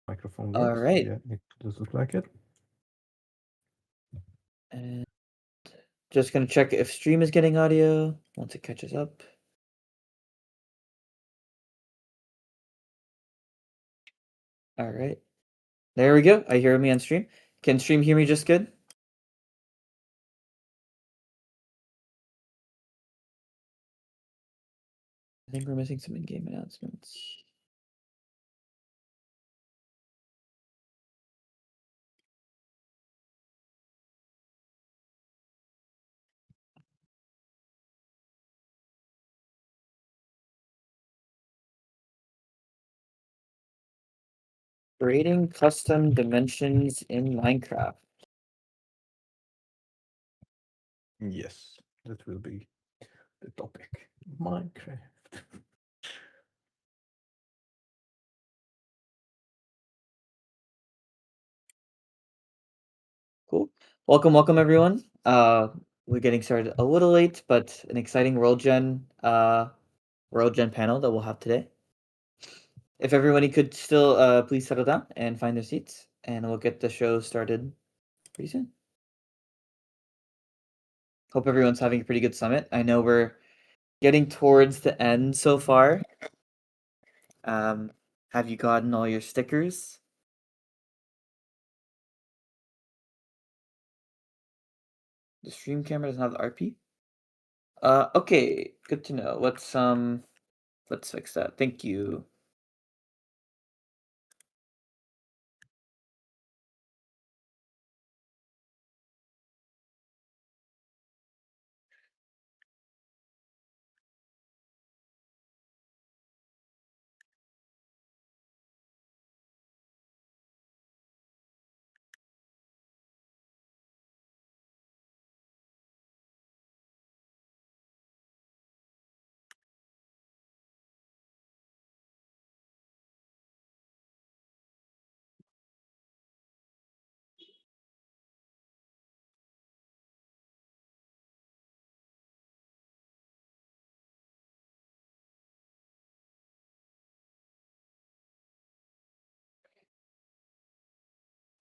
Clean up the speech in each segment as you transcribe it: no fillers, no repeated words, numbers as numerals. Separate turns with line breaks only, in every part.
microphone
All
works.
right.
Yeah, it does look like it.
And just gonna check if stream is getting audio once it catches up. All right. There we go. I hear me on stream. Can stream hear me just good? I think we're missing some in-game announcements. Creating custom dimensions in Minecraft.
Yes, that will be the topic. Minecraft.
Cool. Welcome everyone. We're getting started a little late, but an exciting World Gen panel that we'll have today. If everybody could still please settle down and find their seats, and we'll get the show started pretty soon. Hope everyone's having a pretty good summit. I know we're getting towards the end so far. Have you gotten all your stickers? The stream camera doesn't have the RP? Okay, good to know. Let's fix that. Thank you.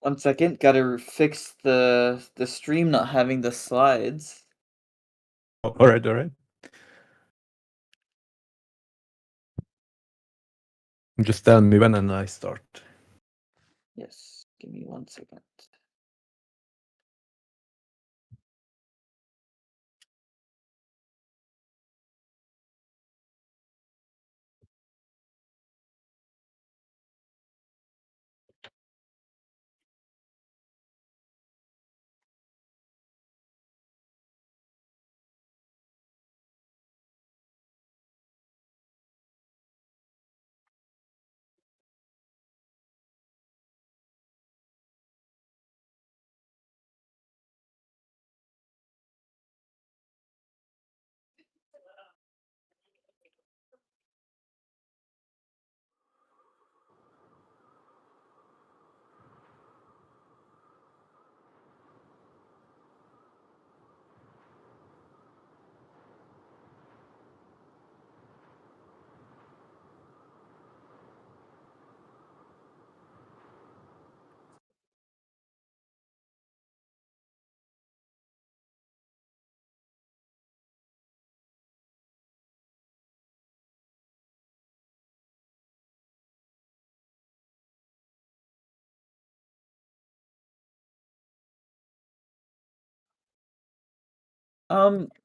One second, gotta fix the stream not having the slides.
All right. Just tell me when and I start.
Yes, give me 1 second.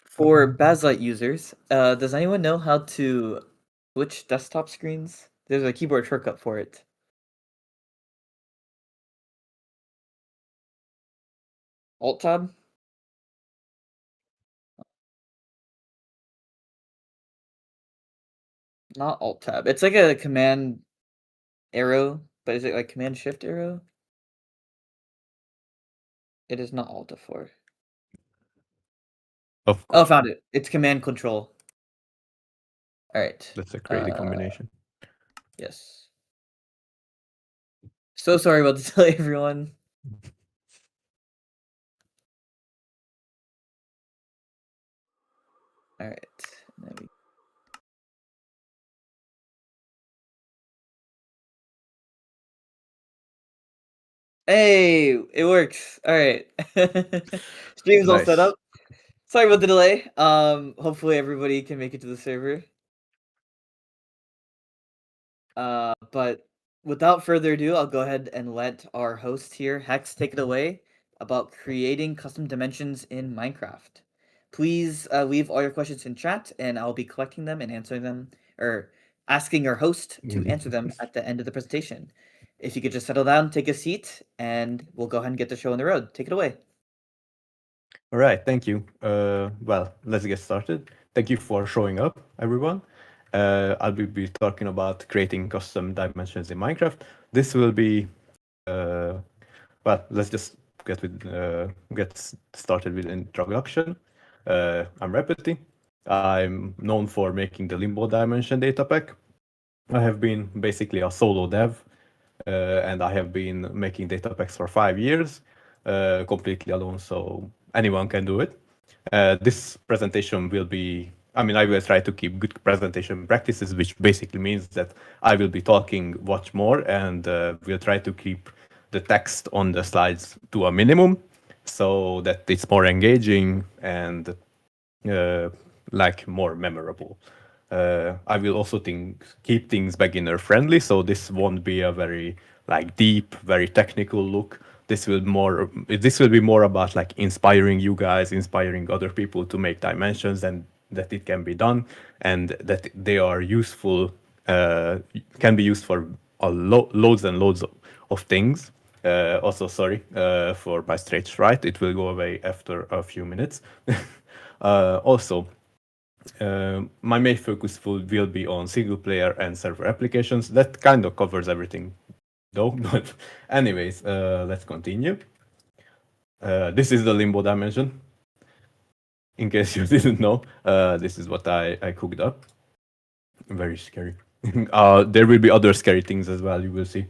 For Bazlight users, does anyone know how to switch desktop screens? There's a keyboard shortcut for it. Alt tab? Not alt tab. It's like a command arrow, but is it like command shift arrow? It is not alt F4.
Of
Oh,
course.
found it. It's command control. All right.
That's a crazy combination.
Yes. So sorry about the delay, everyone. All right. There we Hey, it works. All right. Stream's all set
Nice.
up. Sorry about the delay. Hopefully everybody can make it to the server. But without further ado, I'll go ahead and let our host here, Hex, take it away about creating custom dimensions in Minecraft. Please leave all your questions in chat, and I'll be collecting them and answering them, or asking our host to answer them at the end of the presentation. If you could just settle down, take a seat, and we'll go ahead and get the show on the road. Take it away.
All right, thank you. Well, let's get started. Thank you for showing up, everyone. I'll be talking about creating custom dimensions in Minecraft. This will be, well, let's just get started with introduction. I'm Reppeti. I'm known for making the Limbo Dimension data pack. I have been basically a solo dev, and I have been making data packs for 5 years, completely alone, so anyone can do it. This presentation will be, I mean, I will try to keep good presentation practices, which basically means that I will be talking much more, and we'll try to keep the text on the slides to a minimum so that it's more engaging and like more memorable. I will also keep things beginner friendly, so this won't be a very like deep, very technical look. This will be more about like inspiring you guys, inspiring other people to make dimensions, and that it can be done, and that they are useful, can be used for loads and loads of things. Also, sorry for my straight fright. It will go away after a few minutes. Also, my main focus will be on single player and server applications. That kind of covers everything, though. But anyways, let's continue. This is the Limbo dimension. In case you didn't know, this is what I cooked up. Very scary. There will be other scary things as well, you will see.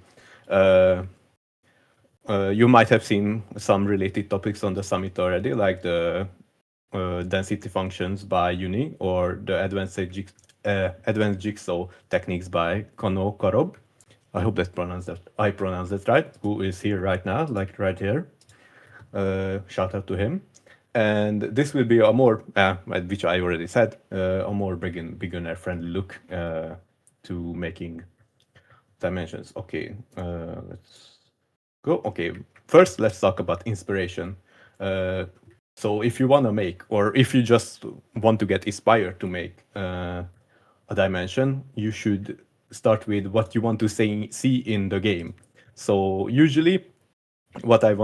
You might have seen some related topics on the summit already, like the density functions by Uni or the advanced jigsaw techniques by Kono Korob. I hope I pronounced that right. Who is here right now, like right here. Shout out to him. And this will be a more, which I already said, a more beginner friendly look to making dimensions. Okay, let's go. Okay, first let's talk about inspiration. So if you want to make, or if you just want to get inspired to make a dimension, you should start with what you want to see in the game. So usually, what I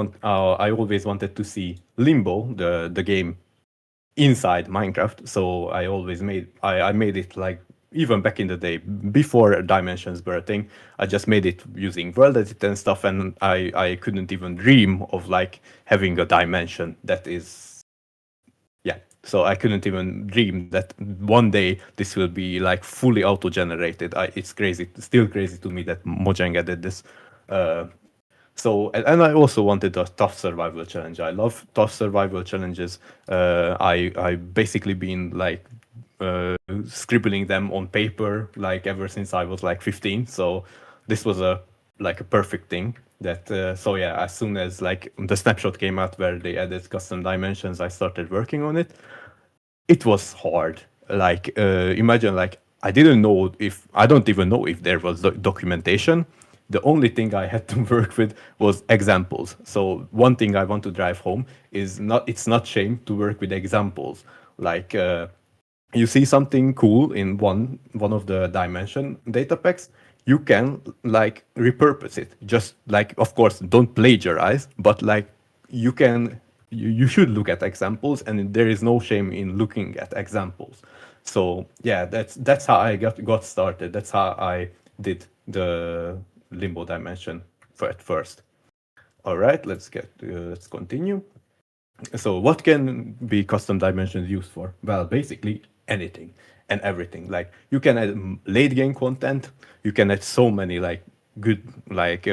always wanted to see Limbo, the game, inside Minecraft. So I made it like even back in the day before dimensions were a thing. I just made it using world edit and stuff, and I couldn't even dream of like having a dimension that is, yeah. So I couldn't even dream that one day this will be like fully auto generated. It's crazy, still crazy to me that Mojang did this. And I also wanted a tough survival challenge. I love tough survival challenges. I basically been like scribbling them on paper like ever since I was like 15. So this was a perfect thing. So yeah, as soon as like the snapshot came out where they added custom dimensions, I started working on it. It was hard. Like imagine like I don't even know if there was documentation. The only thing I had to work with was examples. So one thing I want to drive home is it's not shame to work with examples. Like you see something cool in one of the dimension data packs, you can like repurpose it. Just like, of course, don't plagiarize, but like you should look at examples, and there is no shame in looking at examples. So yeah, that's how I got started. That's how I did the Limbo dimension at first. All right, let's continue. So what can be custom dimensions used for? Well, basically anything and everything. Like you can add late game content. You can add so many like good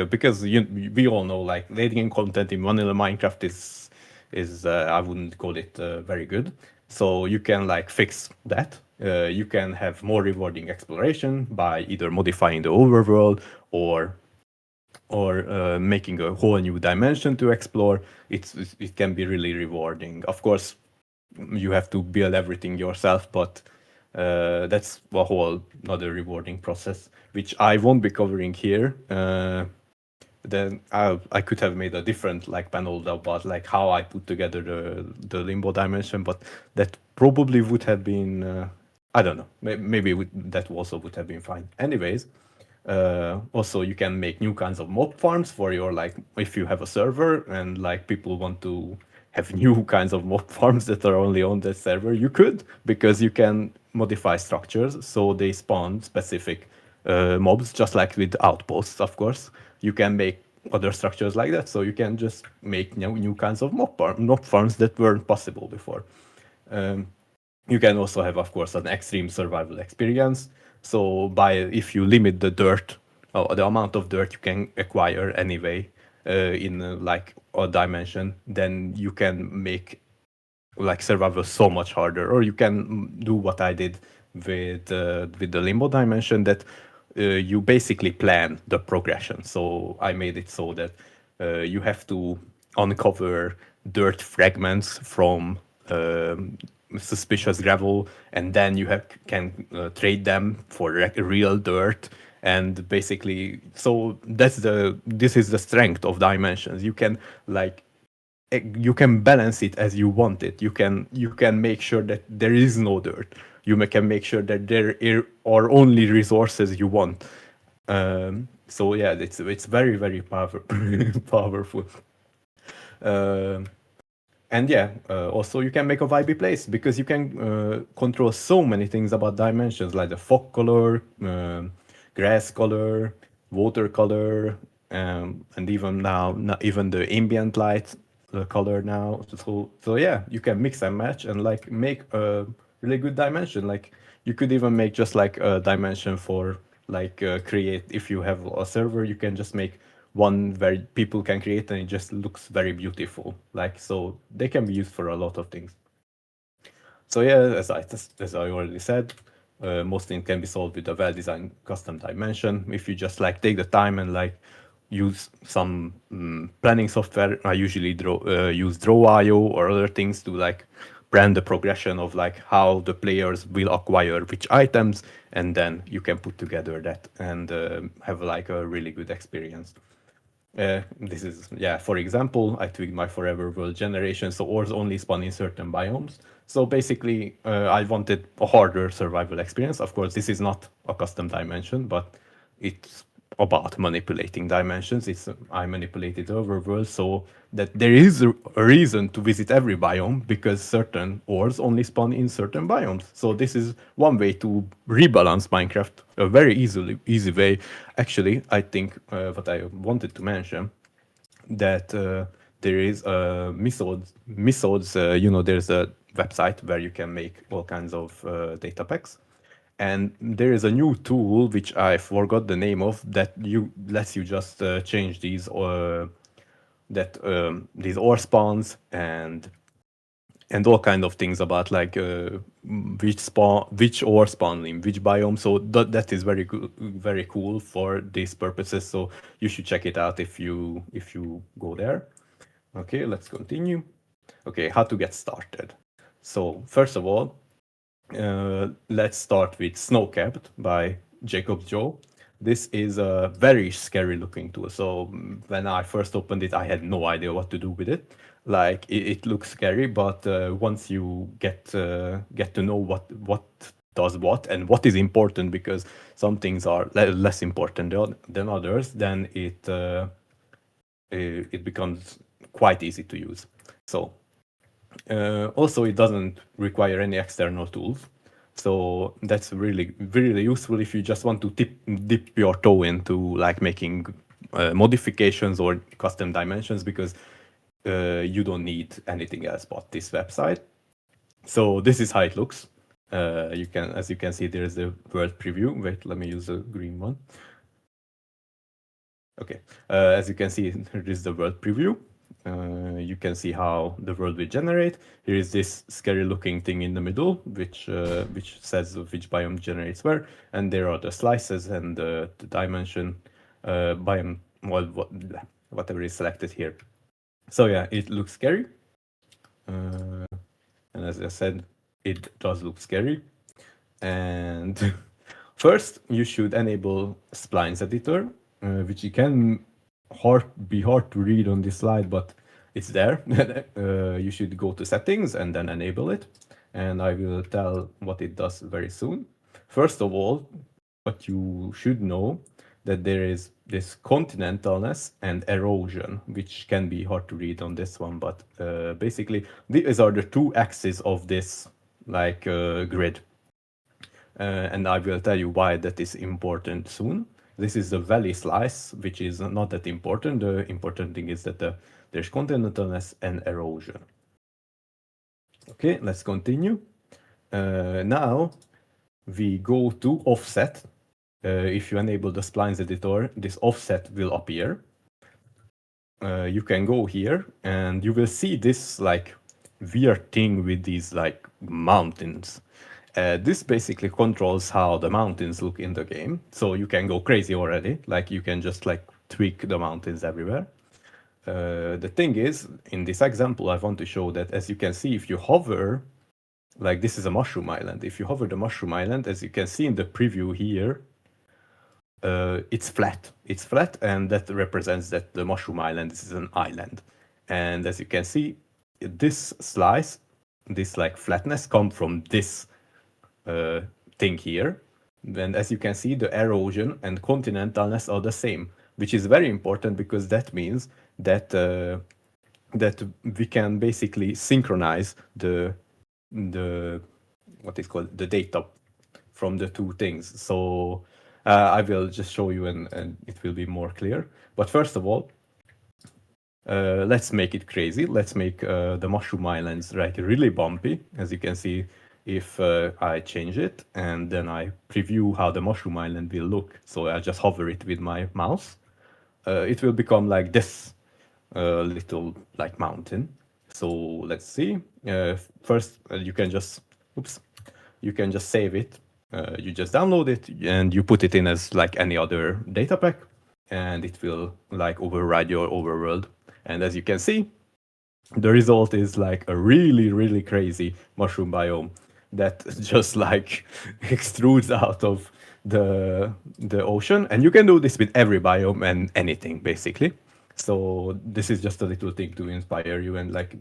because we all know like late game content in vanilla Minecraft is I wouldn't call it very good. So you can like fix that. You can have more rewarding exploration by either modifying the overworld or or making a whole new dimension to explore, it can be really rewarding. Of course, you have to build everything yourself, but that's a whole another rewarding process, which I won't be covering here. Then I could have made a different like panel about like how I put together the limbo dimension, but that probably would have been I don't know, maybe that also would have been fine. Anyways, also you can make new kinds of mob farms for your like if you have a server and like people want to have new kinds of mob farms that are only on that server, you could, because you can modify structures so they spawn specific mobs, just like with outposts. Of course you can make other structures like that, so you can just make new kinds of mob farms that weren't possible before. um, you can also have, of course, an extreme survival experience. So by if you limit the dirt, the amount of dirt you can acquire anyway in like a dimension, then you can make like survival so much harder. Or you can do what I did with the limbo dimension, that you basically plan the progression. So I made it so that you have to uncover dirt fragments from suspicious gravel, and then you can trade them for real dirt. And basically, so this is the strength of dimensions. You can like you can balance it as you want it. You can make sure that there is no dirt. Can make sure that there are only resources you want. So yeah, it's very very powerful. Um and yeah, also you can make a vibey place, because you can control so many things about dimensions, like the fog color, grass color, water color, and even now, not even the ambient light color now. So yeah, you can mix and match and like make a really good dimension. Like you could even make just like a dimension for like create, if you have a server, you can just make one where people can create and it just looks very beautiful. Like, so they can be used for a lot of things. So yeah, as I already said, most things can be solved with a well-designed custom dimension. If you just like take the time and like use some planning software, I usually use Draw.io or other things to like plan the progression of like how the players will acquire which items, and then you can put together that and have like a really good experience. This is, yeah, for example, I tweaked my Forever World generation, so ores only spawn in certain biomes. So basically, I wanted a harder survival experience. Of course, this is not a custom dimension, but it's about manipulating dimensions. I manipulated overworld so that there is a reason to visit every biome, because certain ores only spawn in certain biomes. So this is one way to rebalance Minecraft, a very easy way. Actually, I think what I wanted to mention, that there is methods. There's a website where you can make all kinds of data packs, and there is a new tool which I forgot the name of, that you lets you just change these ore spawns and all kind of things about like which ore spawn in which biome. So that is very cool for these purposes. So you should check it out if you go there. Okay, let's continue. Okay, how to get started. So first of all, let's start with Snowcapped by Jacob Joe. This is a very scary looking tool. So when I first opened it, I had no idea what to do with it. Like it looks scary, but once you get to know what does what and what is important, because some things are less important than others, then it becomes quite easy to use. So also, it doesn't require any external tools. So that's really useful if you just want to dip your toe into like making modifications or custom dimensions, because you don't need anything else but this website. So this is how it looks. As you can see, there is a world preview. Wait, let me use a green one. Okay, as you can see, here is the world preview. You can see how the world will generate. Here is this scary looking thing in the middle, which says which biome generates where, and there are the slices and the dimension biome whatever is selected here. So yeah, it looks scary. Uh, and as I said, it does look scary. And first, you should enable splines editor, which you can be hard to read on this slide, but it's there. You should go to settings and then enable it. And I will tell what it does very soon. First of all, what you should know that there is this continentalness and erosion, which can be hard to read on this one, but basically these are the two axes of this grid. And I will tell you why that is important soon. This is the valley slice, which is not that important. The important thing is that there's continentalness and erosion. Okay, let's continue. Now we go to offset. If you enable the splines editor, this offset will appear. You can go here and you will see this like weird thing with these like mountains. This basically controls how the mountains look in the game. So you can go crazy already. Like you can just like tweak the mountains everywhere. The thing is, in this example, I want to show that as you can see, if you hover, like this is a mushroom island. If you hover the mushroom island, as you can see in the preview here, it's flat. It's flat, and that represents that the mushroom island is an island. And as you can see, this slice, this like flatness, come from this thing here. And as you can see, the erosion and continentalness are the same, which is very important because that means that that we can basically synchronize the what is called the data from the two things. So I will just show you and it will be more clear. But first of all, let's make it crazy. Let's make the mushroom islands really bumpy. As you can see, if I change it and then I preview how the mushroom island will look. So I just hover it with my mouse. It will become like this little like mountain. So let's see. First, you can just, you can just save it. You just download it and you put it in as like any other data pack, and it will like override your overworld. And as you can see, the result is like a really crazy mushroom biome that just like extrudes out of the ocean. And you can do this with every biome and anything basically. So this is just a little thing to inspire you and like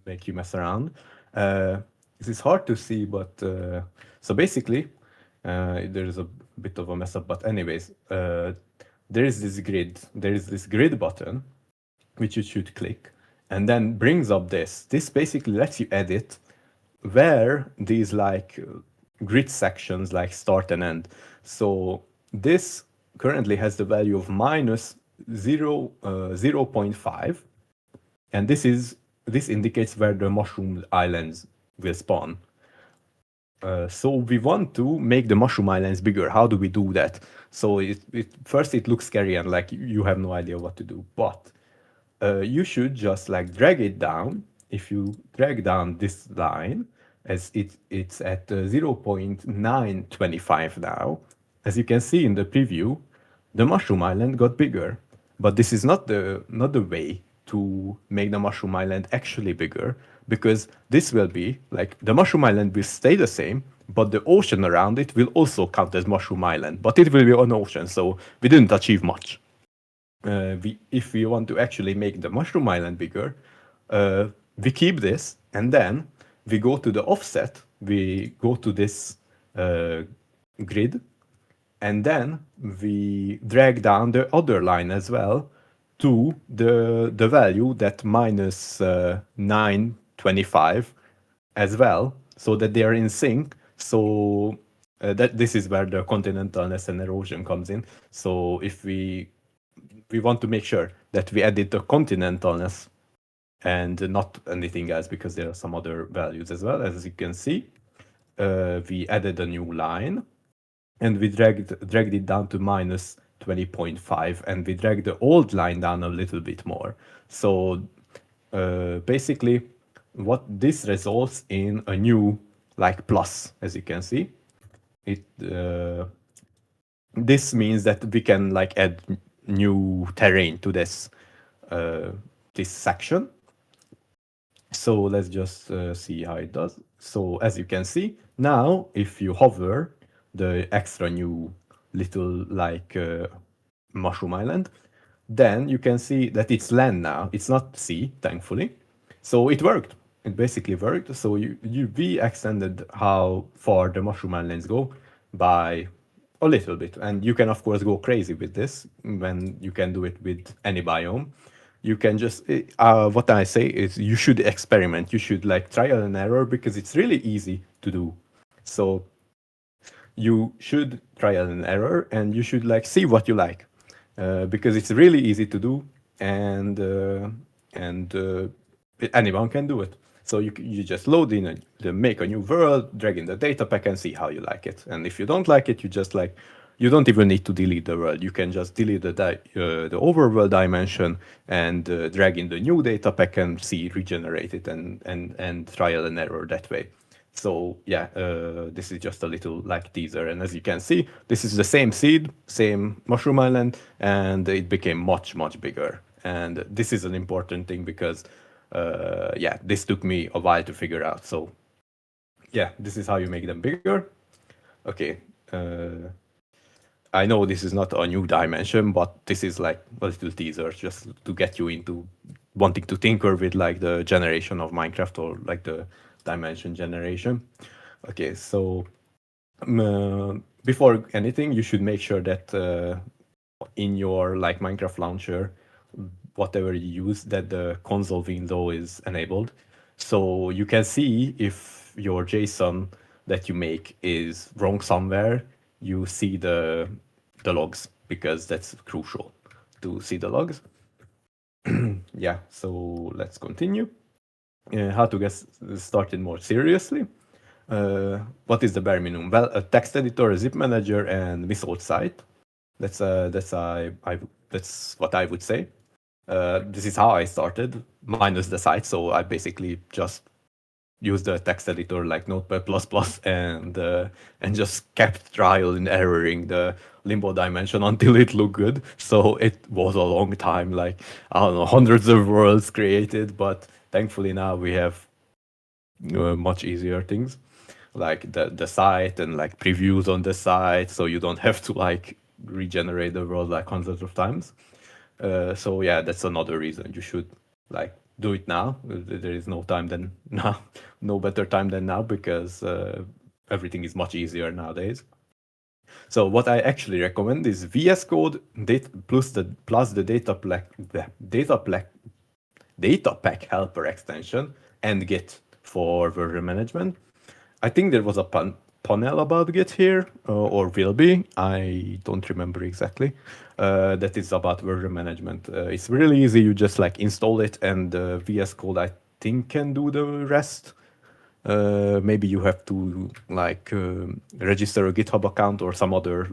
make you mess around. This is hard to see, but so basically there's a bit of a mess up. But anyways, there is this grid. There is this grid button, which you should click, and then brings up this. This basically lets you edit where these like grid sections like start and end. So this currently has the value of minus 0.5, and this indicates where the mushroom islands will spawn. So we want to make the mushroom islands bigger. How do we do that? So first it looks scary and like you have no idea what to do, but you should just like drag it down. If you drag down this line, as it's at 0.925 now, as you can see in the preview, the mushroom island got bigger. But this is not the way to make the mushroom island actually bigger, because this will be like the mushroom island will stay the same, but the ocean around it will also count as mushroom island, but it will be an ocean, so we didn't achieve much. If we want to actually make the mushroom island bigger, we keep this and then we go to the offset, we go to this grid, and then we drag down the other line as well to the value that minus 925 as well, so that they are in sync. So that this is where the continentalness and erosion comes in. So if we want to make sure that we edit the continentalness and not anything else, because there are some other values as well. As you can see, we added a new line and we dragged it down to minus 20.5, and we dragged the old line down a little bit more. So basically what this results in a new like plus, as you can see. This means that we can like add new terrain to uh, this section. So let's just see how it does. So as you can see, now if you hover the extra new little like mushroom island, then you can see that it's land now. It's not sea, thankfully. So it worked. It basically worked. So we extended how far the mushroom islands go by a little bit. And you can of course go crazy with this when you can do it with any biome. You can just what I say is you should experiment. You should like trial and error because it's really easy to do. So you should trial and error and you should like see what you like because it's really easy to do and anyone can do it. So you just load in make a new world, drag in the data pack and see how you like it. And if you don't like it, you just like you don't even need to delete the world. You can just delete the overworld dimension and drag in the new data pack and see regenerate it and trial and error that way. So yeah, this is just a little like teaser, and as you can see, this is the same seed, same mushroom island, and it became much bigger. And this is an important thing because yeah, this took me a while to figure out. So yeah, this is how you make them bigger. Okay, I know this is not a new dimension, but this is like a little teaser just to get you into wanting to tinker with like the generation of Minecraft or like the dimension generation. Okay, so before anything, you should make sure that in your like Minecraft launcher, whatever you use, that the console window is enabled. So you can see if your JSON that you make is wrong somewhere, you see the logs because that's crucial to see the logs. Yeah, so let's continue. How to get started more seriously. What is the bare minimum? Well, a text editor, a zip manager, and Missile site. That's what I would say. This is how I started, minus the site. So I basically just used the text editor like Notepad++ and just kept trial and erroring the limbo dimension until it looked good. So it was a long time, like I don't know, hundreds of worlds created, but thankfully now we have much easier things like the site and like previews on the site, so you don't have to like regenerate the world like hundreds of times. So yeah, that's another reason you should like do it now. There is no time than now, no better time than now because everything is much easier nowadays. So what I actually recommend is VS Code plus the data pack helper extension and Git for version management. I think there was a panel about Git here, or will be. I don't remember exactly. That is about version management. It's really easy. You just like install it, and VS Code I think can do the rest. Maybe you have to like register a GitHub account or some uh, other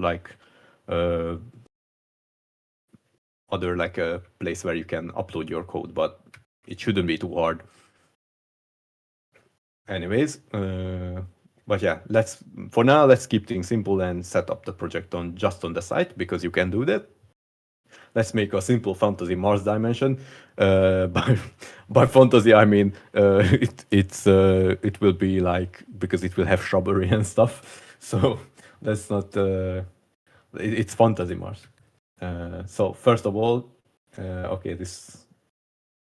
like a place where you can upload your code, but it shouldn't be too hard. Anyways, but yeah, let's keep things simple and set up the project on just on the site because you can do that. Let's make a simple fantasy Mars dimension. By fantasy, I mean it will be like because it will have shrubbery and stuff. So that's not it's fantasy Mars. So first of all, okay, this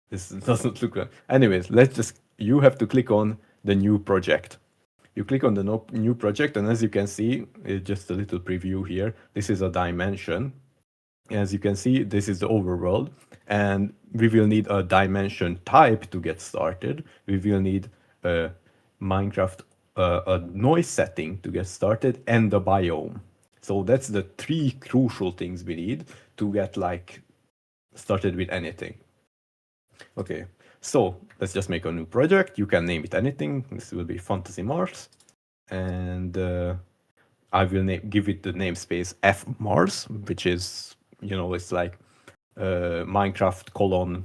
doesn't look good. Anyways, you have to click on the new project. You click on the new project, and as you can see, it's just a little preview here. This is a dimension. As you can see, this is the overworld, and we will need a dimension type to get started. We will need a Minecraft, a noise setting to get started, and a biome. So that's the three crucial things we need to get like started with anything. Okay, so let's just make a new project. You can name it anything. This will be Fantasy Mars, and I will give it the namespace F Mars, which is it's like Minecraft colon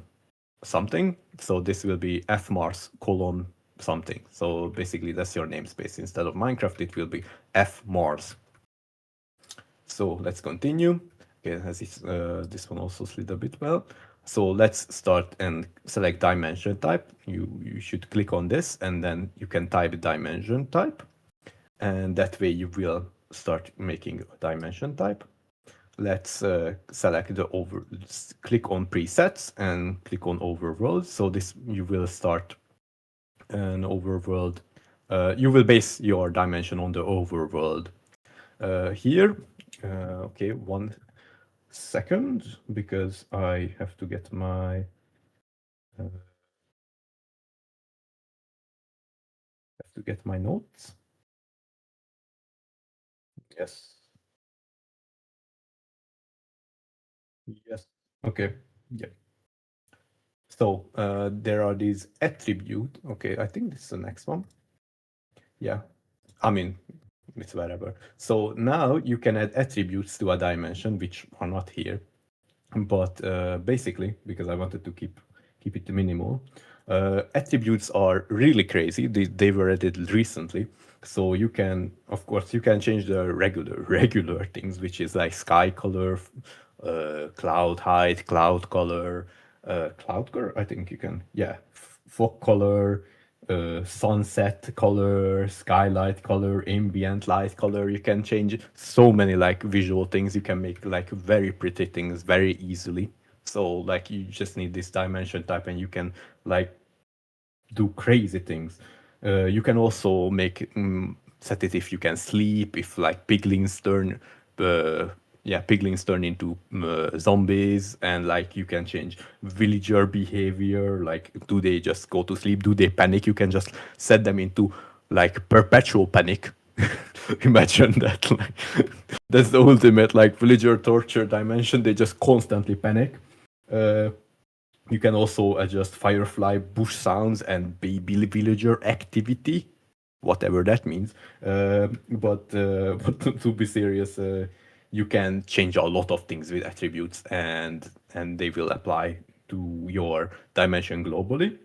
something. So this will be F Mars colon something. So basically that's your namespace. Instead of Minecraft, it will be F Mars. So let's continue. Okay, this one also slid a bit well. So let's start and select dimension type. You should click on this and then you can type dimension type, and that way you will start making a dimension type. Let's select click on presets and click on overworld. So this you will start an overworld. You will base your dimension on the overworld here. Okay, 1 second, because I have to get my notes. Yes. Yes. Okay. Yeah. So there are these attribute. Okay, I think this is the next one. Yeah. I mean, it's wherever. So now you can add attributes to a dimension which are not here. But basically, because I wanted to keep it minimal, attributes are really crazy. They were added recently, so you can, of course, you can change the regular things, which is like sky color, cloud height, cloud color. I think you can, yeah, fog color, sunset color, skylight color, ambient light color. You can change so many like visual things. You can make like very pretty things very easily. So like you just need this dimension type and you can like do crazy things. You can also make set it if you can sleep, if like uh, piglins turn into zombies, and like you can change villager behavior. Like, do they just go to sleep? Do they panic? You can just set them into like perpetual panic. Imagine that. Like, that's the ultimate like villager torture dimension. They just constantly panic. You can also adjust firefly bush sounds and baby villager activity, whatever that means. But to be serious, you can change a lot of things with attributes, and they will apply to your dimension globally.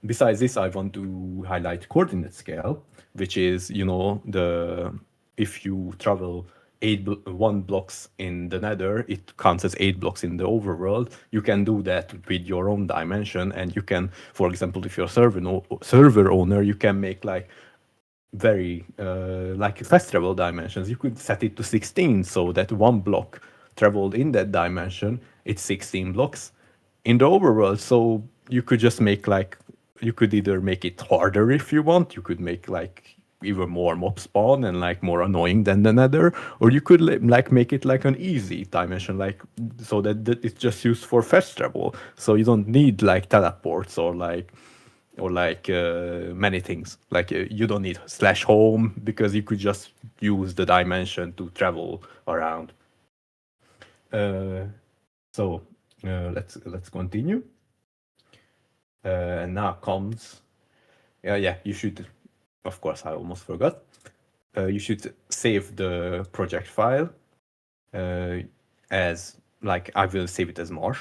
Besides this, I want to highlight coordinate scale, which is, the if you travel 1 blocks in the nether, it counts as 8 blocks in the overworld. You can do that with your own dimension, and you can, for example, if you're a server owner, you can make like very like fast travel dimensions. You could set it to 16, so that 1 block traveled in that dimension, it's 16 blocks in the overworld. So you could just make like, you could either make it harder if you want, you could make like even more mob spawn and like more annoying than the nether, or you could like make it like an easy dimension, like so that it's just used for fast travel, so you don't need like teleports or like many things. Like you don't need slash home, because you could just use the dimension to travel around. Uh, so let's continue. And now comes, yeah, you should, of course, I almost forgot. You should save the project file as like, I will save it as Mars,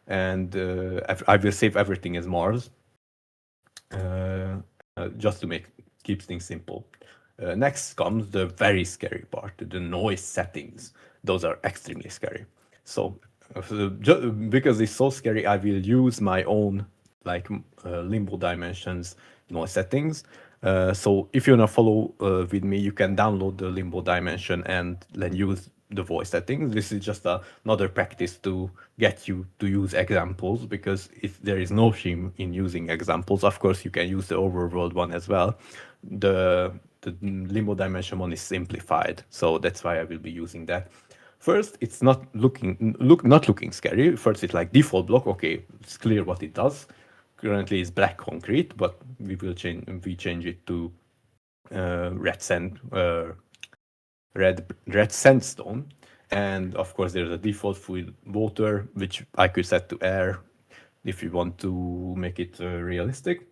and I will save everything as Mars, just to keep things simple. Next comes the very scary part, the noise settings. Those are extremely scary. So, because it's so scary, I will use my own like Limbo Dimensions noise settings. So if you wanna follow with me, you can download the Limbo Dimension and then use the voice settings. This is just another practice to get you to use examples, because if there is no shame in using examples, of course you can use the overworld one as well. The Limbo Dimension one is simplified, so that's why I will be using that. First, it's not looking scary. First, it's like default block. Okay, it's clear what it does. Currently, it's black concrete, but we change it to red sandstone, and of course there's a default for water, which I could set to air if you want to make it realistic,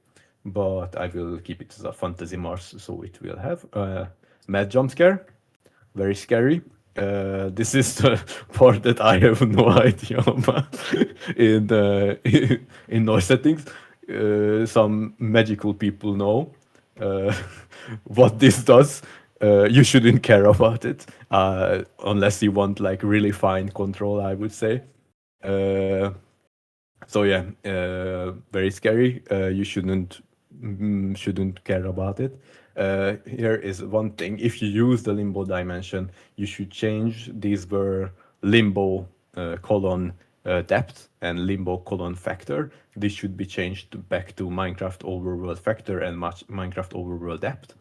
but I will keep it as a fantasy Mars, so it will have mad jump scare, very scary. This is the part that I have no idea about in noise settings. Some magical people know uh, what this does. You shouldn't care about it unless you want like really fine control, I would say. Uh, so yeah, very scary. You shouldn't care about it. Here is one thing: if you use the limbo dimension, you should change. These were limbo colon depth and limbo colon factor. This should be changed back to Minecraft overworld factor and Minecraft overworld depth,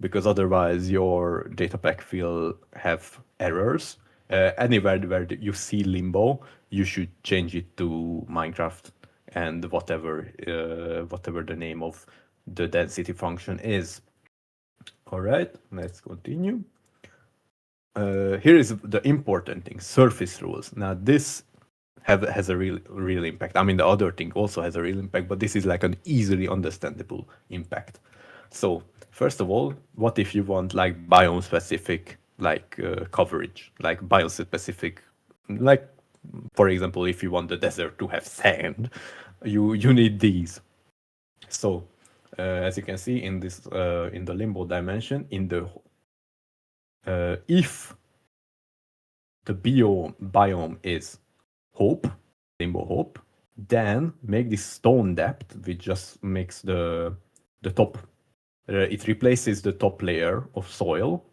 because otherwise your data pack will have errors. Anywhere where you see limbo, you should change it to Minecraft and whatever the name of the density function is. All right, let's continue. Here is the important thing: surface rules. Now this has a real impact. I mean, the other thing also has a real impact, but this is like an easily understandable impact. So first of all, what if you want like biome specific like coverage, like biome specific, like for example, if you want the desert to have sand, you need these. So as you can see in this in the limbo dimension, in the if the biome is hope, limbo hope, then make this stone depth, which just makes the top. It replaces the top layer of soil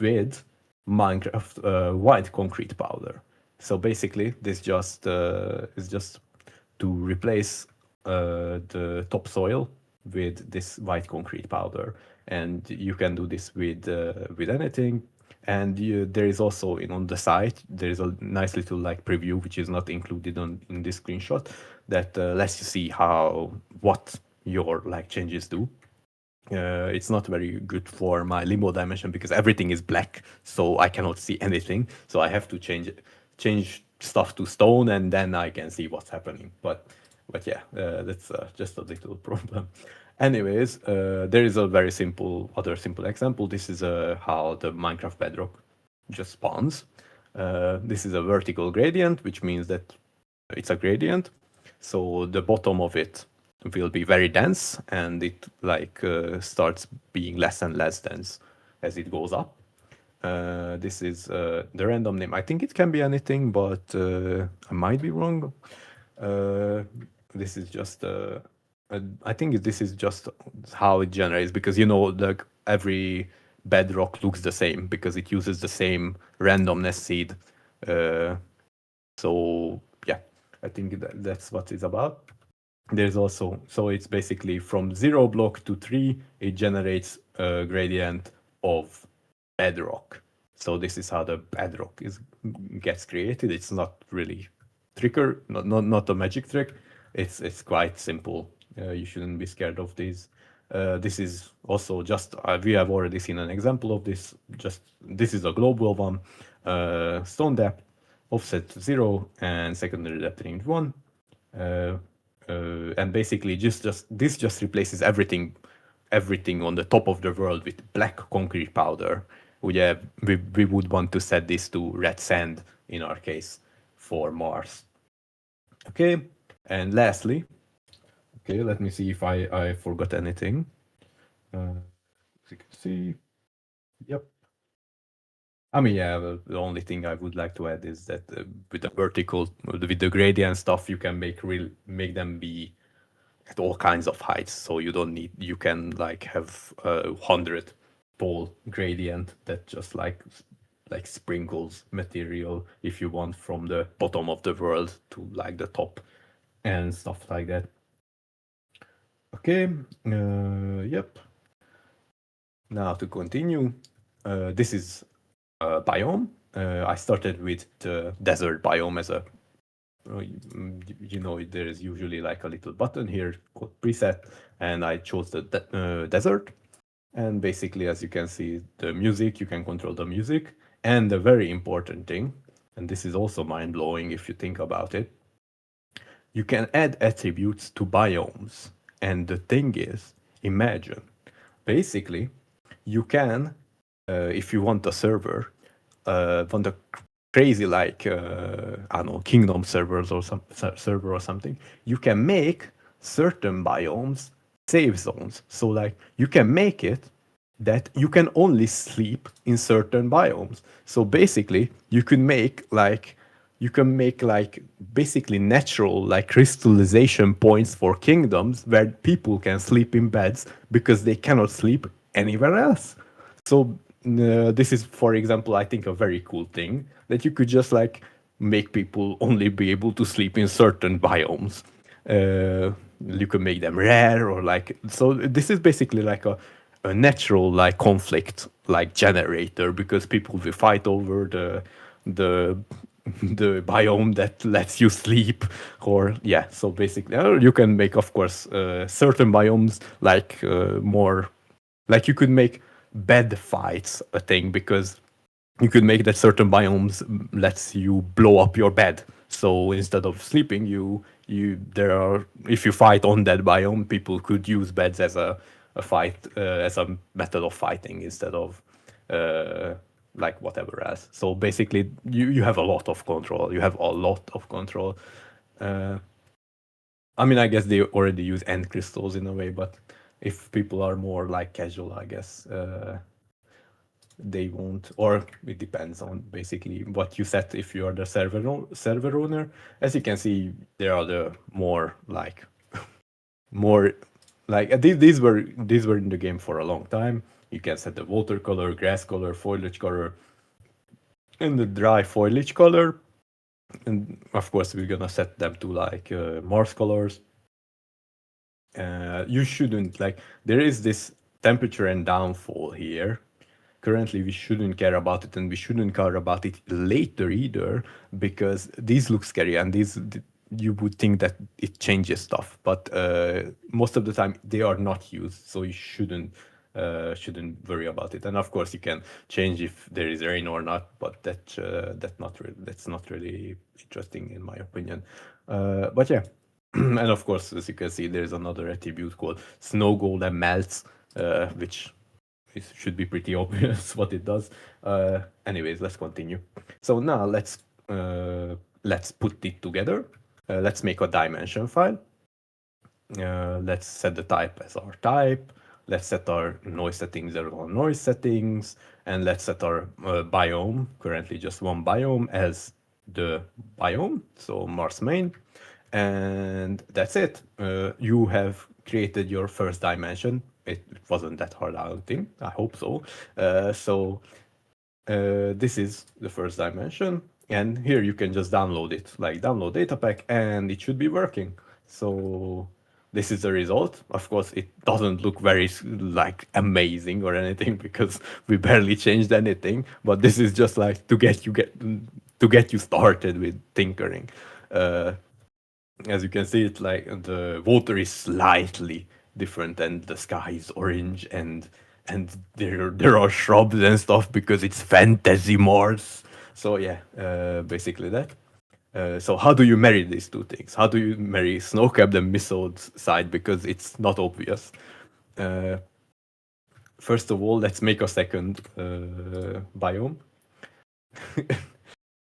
with Minecraft white concrete powder. So basically, this just is just to replace the topsoil with this white concrete powder, and you can do this with anything. And there is also on the site there is a nice little like preview which is not included in this screenshot that lets you see what your like changes do. It's not very good for my limbo dimension because everything is black, so I cannot see anything. So I have to change stuff to stone, and then I can see what's happening. But yeah, that's just a little problem. Anyways, there is a very other simple example. This is how the Minecraft bedrock just spawns. This is a vertical gradient, which means that it's a gradient. So the bottom of it will be very dense, and it like starts being less and less dense as it goes up. This is the random name. I think it can be anything, but I might be wrong. This is just I think this is just how it generates, because like every bedrock looks the same because it uses the same randomness seed. So yeah, I think that's what it's about. There's also, so it's basically from 0 block to 3, it generates a gradient of bedrock. So this is how the bedrock gets created. It's not really not a magic trick. It's quite simple. You shouldn't be scared of these. This is also just we have already seen an example of this. This is a global one. Stone depth, offset 0, and secondary depth range 1. And basically this just replaces everything on the top of the world with black concrete powder. We would want to set this to red sand in our case for Mars. Okay, and lastly, okay, let me see if I forgot anything. As you can see, yep. I mean, yeah, the only thing I would like to add is that with the gradient stuff, you can make them be at all kinds of heights. So you can like have 100 tall gradient that just like sprinkles material if you want from the bottom of the world to like the top and stuff like that. Okay, yep. Now to continue, this is biome. I started with the desert biome as a there is usually like a little button here called preset, and I chose the desert. And basically, as you can see, the music, you can control the music. And the very important thing, and this is also mind-blowing if you think about it, you can add attributes to biomes. And the thing is, imagine, basically, you can, if you want a server, want a crazy like I don't know, kingdom servers or some server or something, you can make certain biomes save zones. So like you can make it that you can only sleep in certain biomes. So basically, you can make like basically natural like crystallization points for kingdoms where people can sleep in beds because they cannot sleep anywhere else. So this is, for example, I think a very cool thing that you could just like make people only be able to sleep in certain biomes. You can make them rare or like so. This is basically like a natural like conflict like generator because people will fight over the the biome that lets you sleep or yeah. So basically, you can make of course certain biomes like more like you could make bed fights a thing because you could make that certain biomes lets you blow up your bed. So instead of sleeping, you there are if you fight on that biome, people could use beds as a fight as a method of fighting instead of uh, like whatever else. So basically, you have a lot of control. You have a lot of control. Uh, I mean, I guess they already use end crystals in a way, but if people are more like casual, I guess they won't, or it depends on basically what you set if you are the server owner. As you can see, there are the more like these were in the game for a long time. You can set the watercolor, grass color, foliage color, and the dry foliage color. And of course, we're gonna set them to like Mars colors. You shouldn't like there is this temperature and downfall here. Currently, we shouldn't care about it, and we shouldn't care about it later either, because these look scary, and you would think that it changes stuff, but most of the time they are not used, so you shouldn't worry about it. And of course, you can change if there is rain or not, but that's not really interesting in my opinion. But yeah, and of course, as you can see, there's another attribute called Snow Golem Melts, which it should be pretty obvious what it does. Anyways, let's continue. So now let's put it together. Let's make a dimension file. Let's set the type as our type. Let's set our noise settings as our noise settings, and let's set our biome, currently just one biome, as the biome, so Mars main. And that's it. You have created your first dimension. It wasn't that hard, I don't think. I hope so. This is the first dimension, and here you can just download it, like download data pack, and it should be working. So this is the result. Of course, it doesn't look very like amazing or anything because we barely changed anything. But this is just like to get you started with tinkering. Uh, as you can see, it's like the water is slightly different and the sky is orange and there are shrubs and stuff because it's fantasy Mars. So yeah, basically that. So how do you marry these two things? How do you marry Snowcap and Misode's side, because it's not obvious. Uh, First of all, let's make a second biome,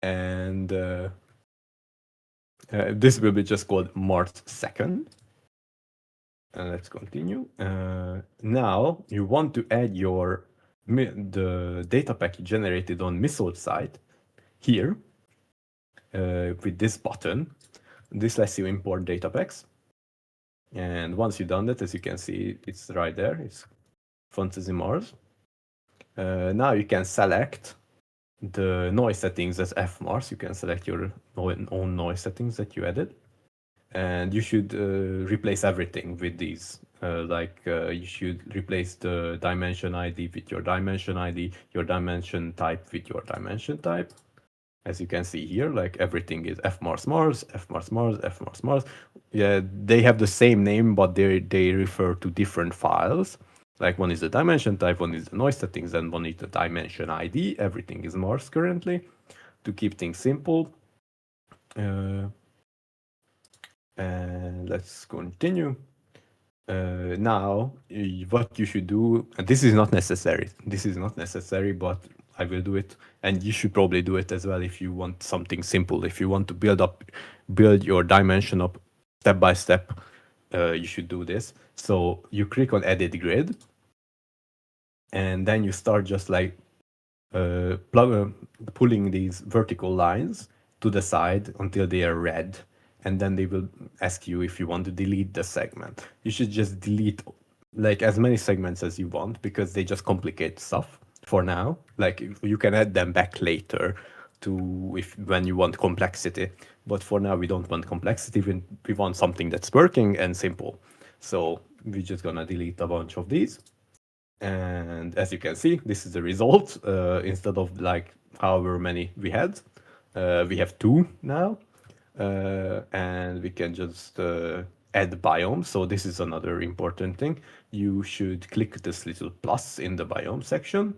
and this will be just called Mars second. Let's continue. Now you want to add the data pack you generated on Missile site here with this button. This lets you import data packs. And once you've done that, as you can see, it's right there. It's Fantasy Mars. Now you can select the noise settings as FMars. You can select your own noise settings that you added. And you should replace everything with these. You should replace the dimension ID with your dimension ID, your dimension type with your dimension type. As you can see here, like everything is FMars Mars, FMars Mars, FMars Mars. Yeah, they have the same name, but they refer to different files. Like one is the dimension type, one is the noise settings, and one is the dimension ID. Everything is Mars currently. To keep things simple. And let's continue. Now, what you should do, and this is not necessary. This is not necessary, but I will do it, and you should probably do it as well if you want something simple. If you want to build your dimension up step by step, you should do this. So you click on Edit Grid, and then you start just like plug, pulling these vertical lines to the side until they are red, and then they will ask you if you want to delete the segment. You should just delete like as many segments as you want because they just complicate stuff for now. Like you can add them back later to if when you want complexity, but for now we don't want complexity. We want something that's working and simple. So we're just gonna delete a bunch of these. And as you can see, this is the result. Instead of like however many we have two now. And we can just add biome. So this is another important thing. You should click this little plus in the biome section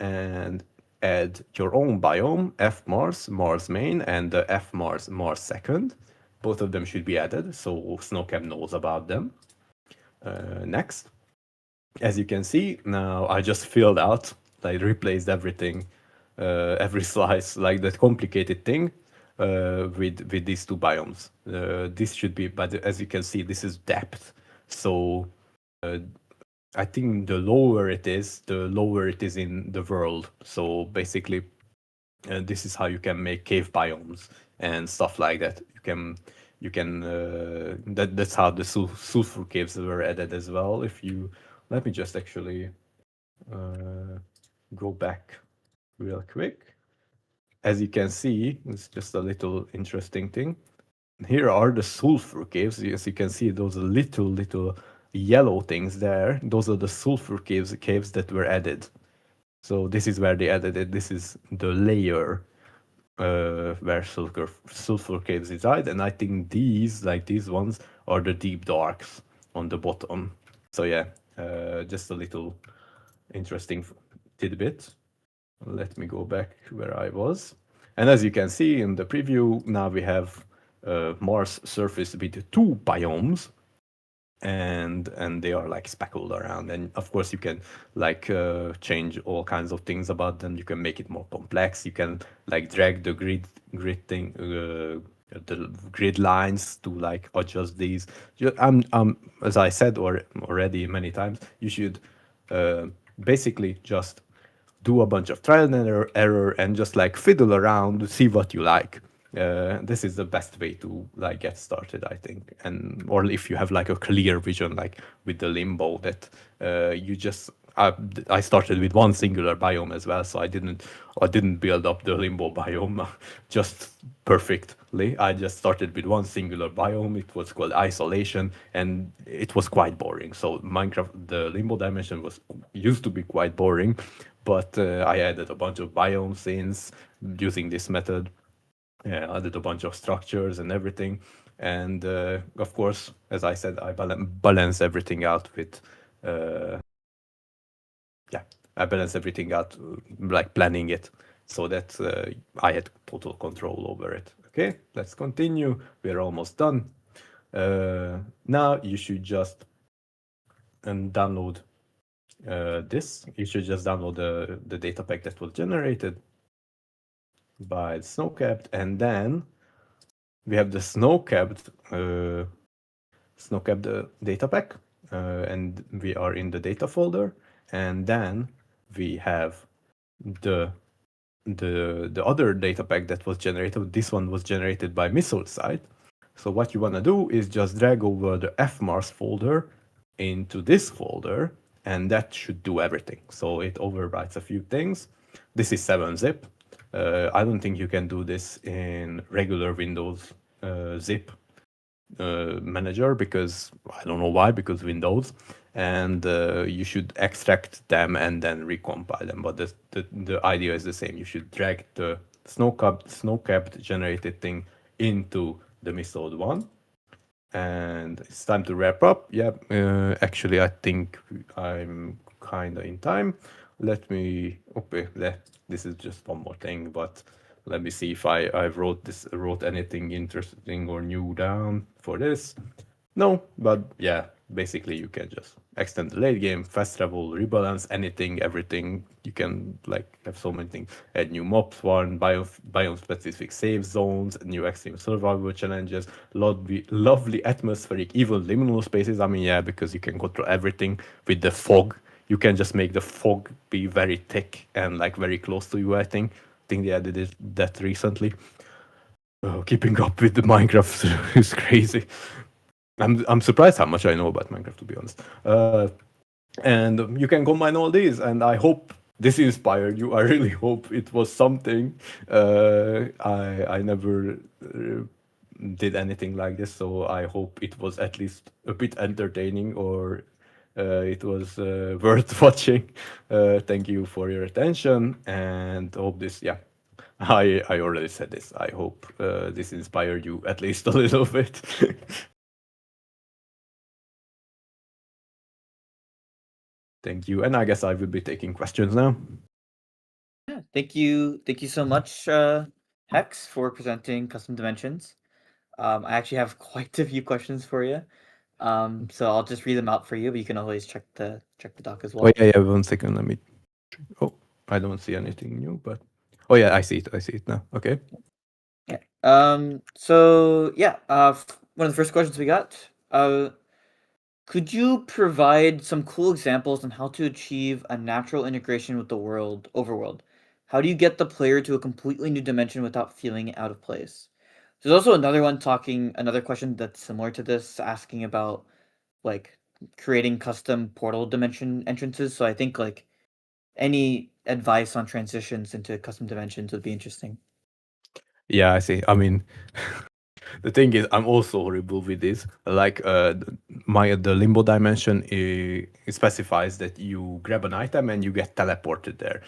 and add your own biome, F Mars, Mars main, and the F Mars, Mars second. Both of them should be added, so SnowCap knows about them. Next. As you can see, now I just filled out, like replaced everything, every slice, like that complicated thing, with these two biomes. This should be, but as you can see, this is depth. So I think the lower it is, the lower it is in the world. So basically, this is how you can make cave biomes and stuff like that. That's how the sulfur caves were added as well. If you let me just actually go back real quick. As you can see, it's just a little interesting thing. Here are the sulfur caves. As you can see, those little yellow things there. Those are the sulfur caves that were added. So this is where they added it. This is the layer where sulfur caves reside, and I think these ones are the deep darks on the bottom. So yeah, just a little interesting tidbit. Let me go back where I was. And as you can see in the preview, now we have Mars surface with two biomes, and they are like speckled around. And of course, you can like change all kinds of things about them. You can make it more complex. You can like drag the grid thing. The grid lines to like adjust these. As I said already many times, you should basically just do a bunch of trial and error and just like fiddle around, see what you like. This is the best way to like get started, I think. And or if you have like a clear vision, like with the limbo, that you just I started with one singular biome as well, so I didn't build up the limbo biome just perfectly. I just started with one singular biome. It was called isolation, and it was quite boring. So Minecraft, the limbo dimension was used to be quite boring, but I added a bunch of biome scenes using this method. Yeah, I did a bunch of structures and everything, and of course, as I said, I balance everything out with yeah, I balance everything out, like planning it, so that I had total control over it. Okay, let's continue. We're almost done. Now you should just download this. You should just download the data pack that was generated by Snowcapped, and then we have the Snowcapped data pack, and we are in the data folder, and then we have the the other data pack that was generated. This one was generated by Missile Site. So what you want to do is just drag over the fmars folder into this folder, and that should do everything. So it overwrites a few things. This is 7-zip. I don't think you can do this in regular Windows zip manager, because I don't know why, because Windows, and you should extract them and then recompile them. But the idea is the same. You should drag the snowcapped generated thing into the Missile one. And it's time to wrap up. Yeah, actually, I think I'm kind of in time. Let me, okay, this is just one more thing, but let me see if I wrote anything interesting or new down for this. No, but yeah, basically you can just extend the late game, fast travel, rebalance, anything, everything. You can like have so many things. Add new mobs, one biome specific save zones, new extreme survival challenges, lovely atmospheric, even liminal spaces. I mean, yeah, because you can control everything with the fog. you can just make the fog be very thick and like very close to you. I think they added that recently. Keeping up with the Minecraft is crazy. I'm surprised how much I know about Minecraft, to be honest. And you can combine all these, and I hope this inspired you. I really hope it was something. I never did anything like this, so I hope it was at least a bit entertaining, or it was worth watching. Thank you for your attention, and hope this, yeah. I already said this. I hope this inspired you at least a little bit. Thank you, and I guess I will be taking questions now.
Yeah, thank you so much, Hex, for presenting custom dimensions. I actually have quite a few questions for you. So I'll just read them out for you, but you can always check the doc as
Oh
well.
yeah, 1 second. Let me. Oh, I don't see anything new, but oh yeah, I see it. I see it now. Okay.
Yeah. So yeah. One of the first questions we got. Could you provide some cool examples on how to achieve a natural integration with the overworld? How do you get the player to a completely new dimension without feeling out of place? There's also another question that's similar to this, asking about like creating custom portal dimension entrances. So I think like any advice on transitions into custom dimensions would be interesting.
Yeah, I see. I mean, the thing is, I'm also horrible with this. Like, my the limbo dimension it specifies that you grab an item and you get teleported there.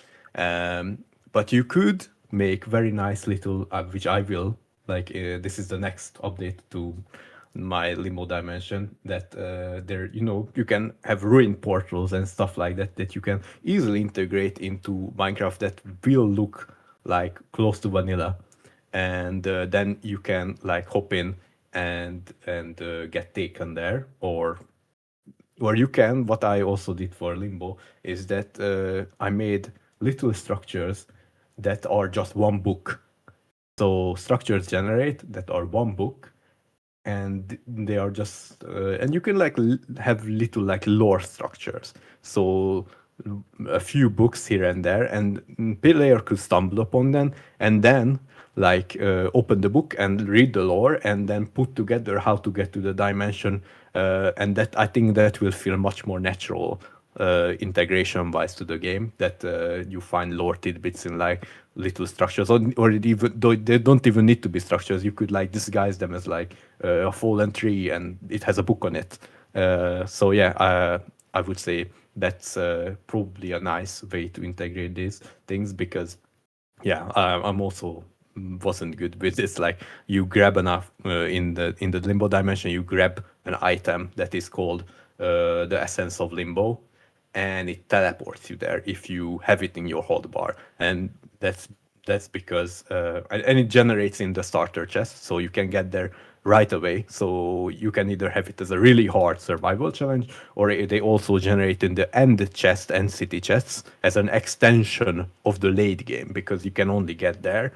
But you could make very nice little, which I will. Like, this is the next update to my limbo dimension. That there, you can have ruin portals and stuff like that that you can easily integrate into Minecraft that will look like close to vanilla, and then you can like hop in and get taken there, or you can, what I also did for limbo is that I made little structures that are just one book. So structures generate that are one book, and they are just and you can like have little like lore structures. So a few books here and there, and player could stumble upon them, and then like open the book and read the lore, and then put together how to get to the dimension, and that, I think, that will feel much more natural integration wise to the game, that you find lore tidbits in like little structures, or it even though they don't even need to be structures. You could like disguise them as like a fallen tree and it has a book on it. So yeah, I would say that's probably a nice way to integrate these things, because yeah, I'm also wasn't good with this. Like, you grab enough in the limbo dimension, you grab an item that is called the essence of limbo, and it teleports you there if you have it in your hotbar, and that's because and it generates in the starter chest, so you can get there right away. So you can either have it as a really hard survival challenge, or they also generate in the end chest and city chests as an extension of the late game, because you can only get there,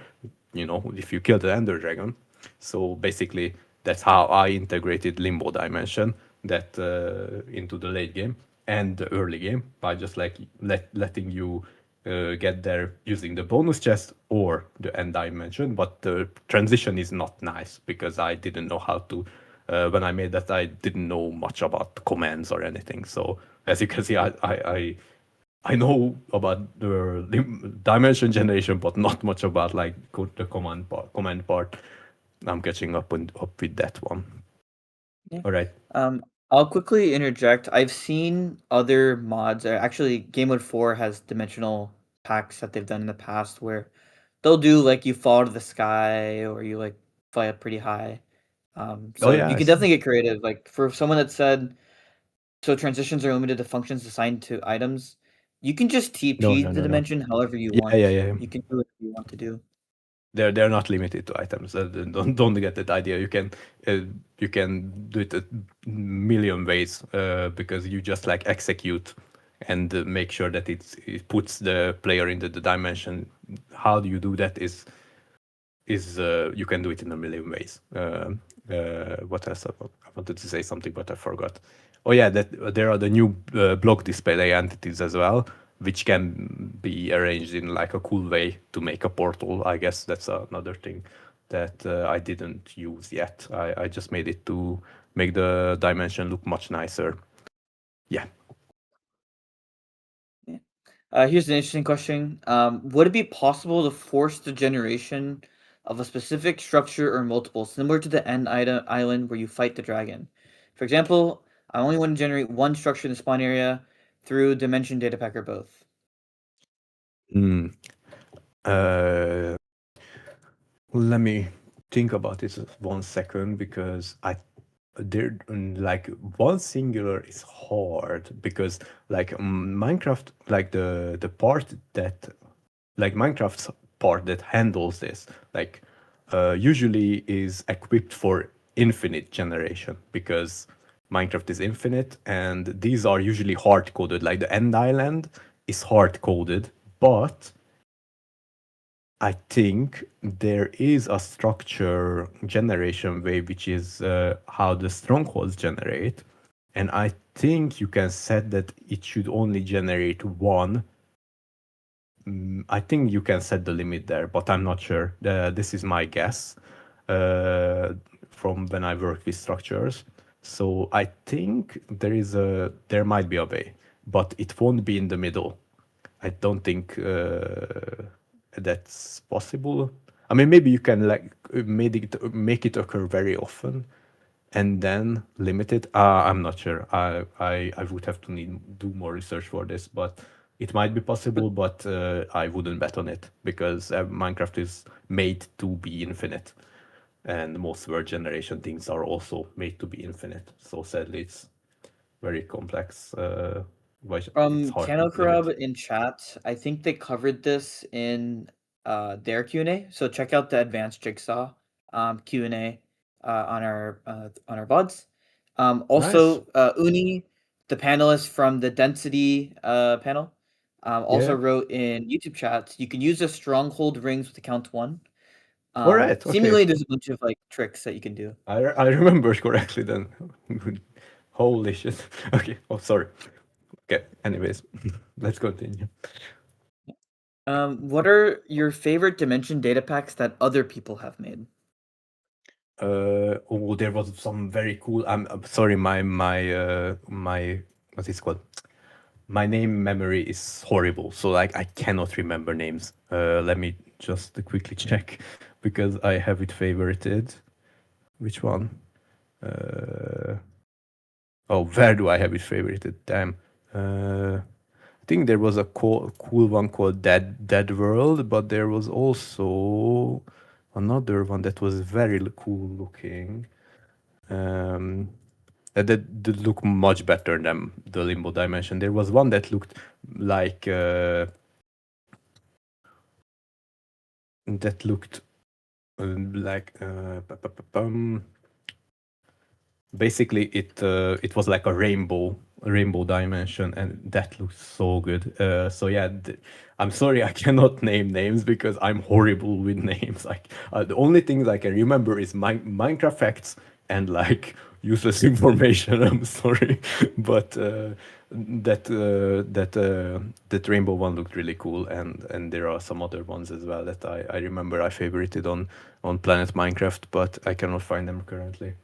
if you kill the ender dragon. So basically, that's how I integrated limbo dimension, that into the late game and the early game, by just like letting you get there using the bonus chest or the end dimension. But the transition is not nice, because I didn't know how to. When I made that, I didn't know much about commands or anything. So as you can see, I know about the dimension generation, but not much about like the command part. I'm catching up with that one.
Yeah.
All right.
I'll quickly interject. I've seen other mods. Actually, Game Mode 4 has dimensional packs that they've done in the past where they'll do like you fall to the sky or you like fly up pretty high.
Oh
So
yeah,
you
I
can
see.
definitely get creative. Like for someone that said, so transitions are limited to functions assigned to items. You can just
No,
TP
no,
the
no, no.
dimension however you
Yeah, yeah,
want.
yeah.
You can do what you want to do.
They're not limited to items. Don't get that idea. Uh, you can do it a million ways, because you just like execute and make sure that it puts the player into the dimension. How do you do that is you can do it in a million ways. What else? I wanted to say something, but I forgot. Oh yeah, that there are the new block display entities as well, which can be arranged in like a cool way to make a portal. I guess that's another thing that I didn't use yet. I just made it to make the dimension look much nicer. Yeah.
Yeah. Here's an interesting question. Would it be possible to force the generation of a specific structure or multiple, similar to the end island where you fight the dragon? For example, I only want to generate one structure in the spawn area through dimension data pack or both.
Mm. Uh, Let me think about this 1 second because I there like one singular is hard because like Minecraft like the part that like Minecraft's part that handles this like usually is equipped for infinite generation because Minecraft is infinite and these are usually hard coded like the end island is hard coded but I think there is a structure generation way, which is how the strongholds generate. And I think you can set that it should only generate one. I think you can set the limit there, but I'm not sure. This is my guess uh, from when I work with structures. So I think there might be a way, but it won't be in the middle. I don't think that's possible. I mean, maybe you can like make it occur very often, and then limit it. I'm not sure. I would have to do more research for this, but it might be possible. But I wouldn't bet on it because Minecraft is made to be infinite, and most word generation things are also made to be infinite. So sadly, it's very complex. It's
From
hard
Channel
to limit.
Corrub in chat, I think they covered this in their Q&A. So check out the advanced jigsaw Q&A on our buds.
Nice.
Also, Uni, the panelist from the density panel, also
Yeah.
wrote in YouTube chats, you can use the stronghold rings with the count one.
All right. Okay.
Seemingly, there's a bunch of like tricks that you can do.
I remember correctly then. Holy shit. Okay. Oh, sorry. Okay. Anyways, let's continue.
What are your favorite dimension data packs that other people have made?
Oh, there was some very cool. I'm sorry. My what is it called? My name memory is horrible. So like I cannot remember names. Let me just quickly check because I have it favorited. Which one? Uh, oh, where do I have it favorited? Damn. I think there was a cool one called Dead World, but there was also another one that was very cool looking. Um, that looked much better than the Limbo Dimension. There was one that looked like that looked like basically it was like a rainbow dimension and that looks so good so yeah I'm sorry I cannot name names because I'm horrible with names like the only things I can remember is Minecraft facts and like useless information. I'm sorry but that rainbow one looked really cool and there are some other ones as well that I remember I favorited on Planet Minecraft but I cannot find them currently.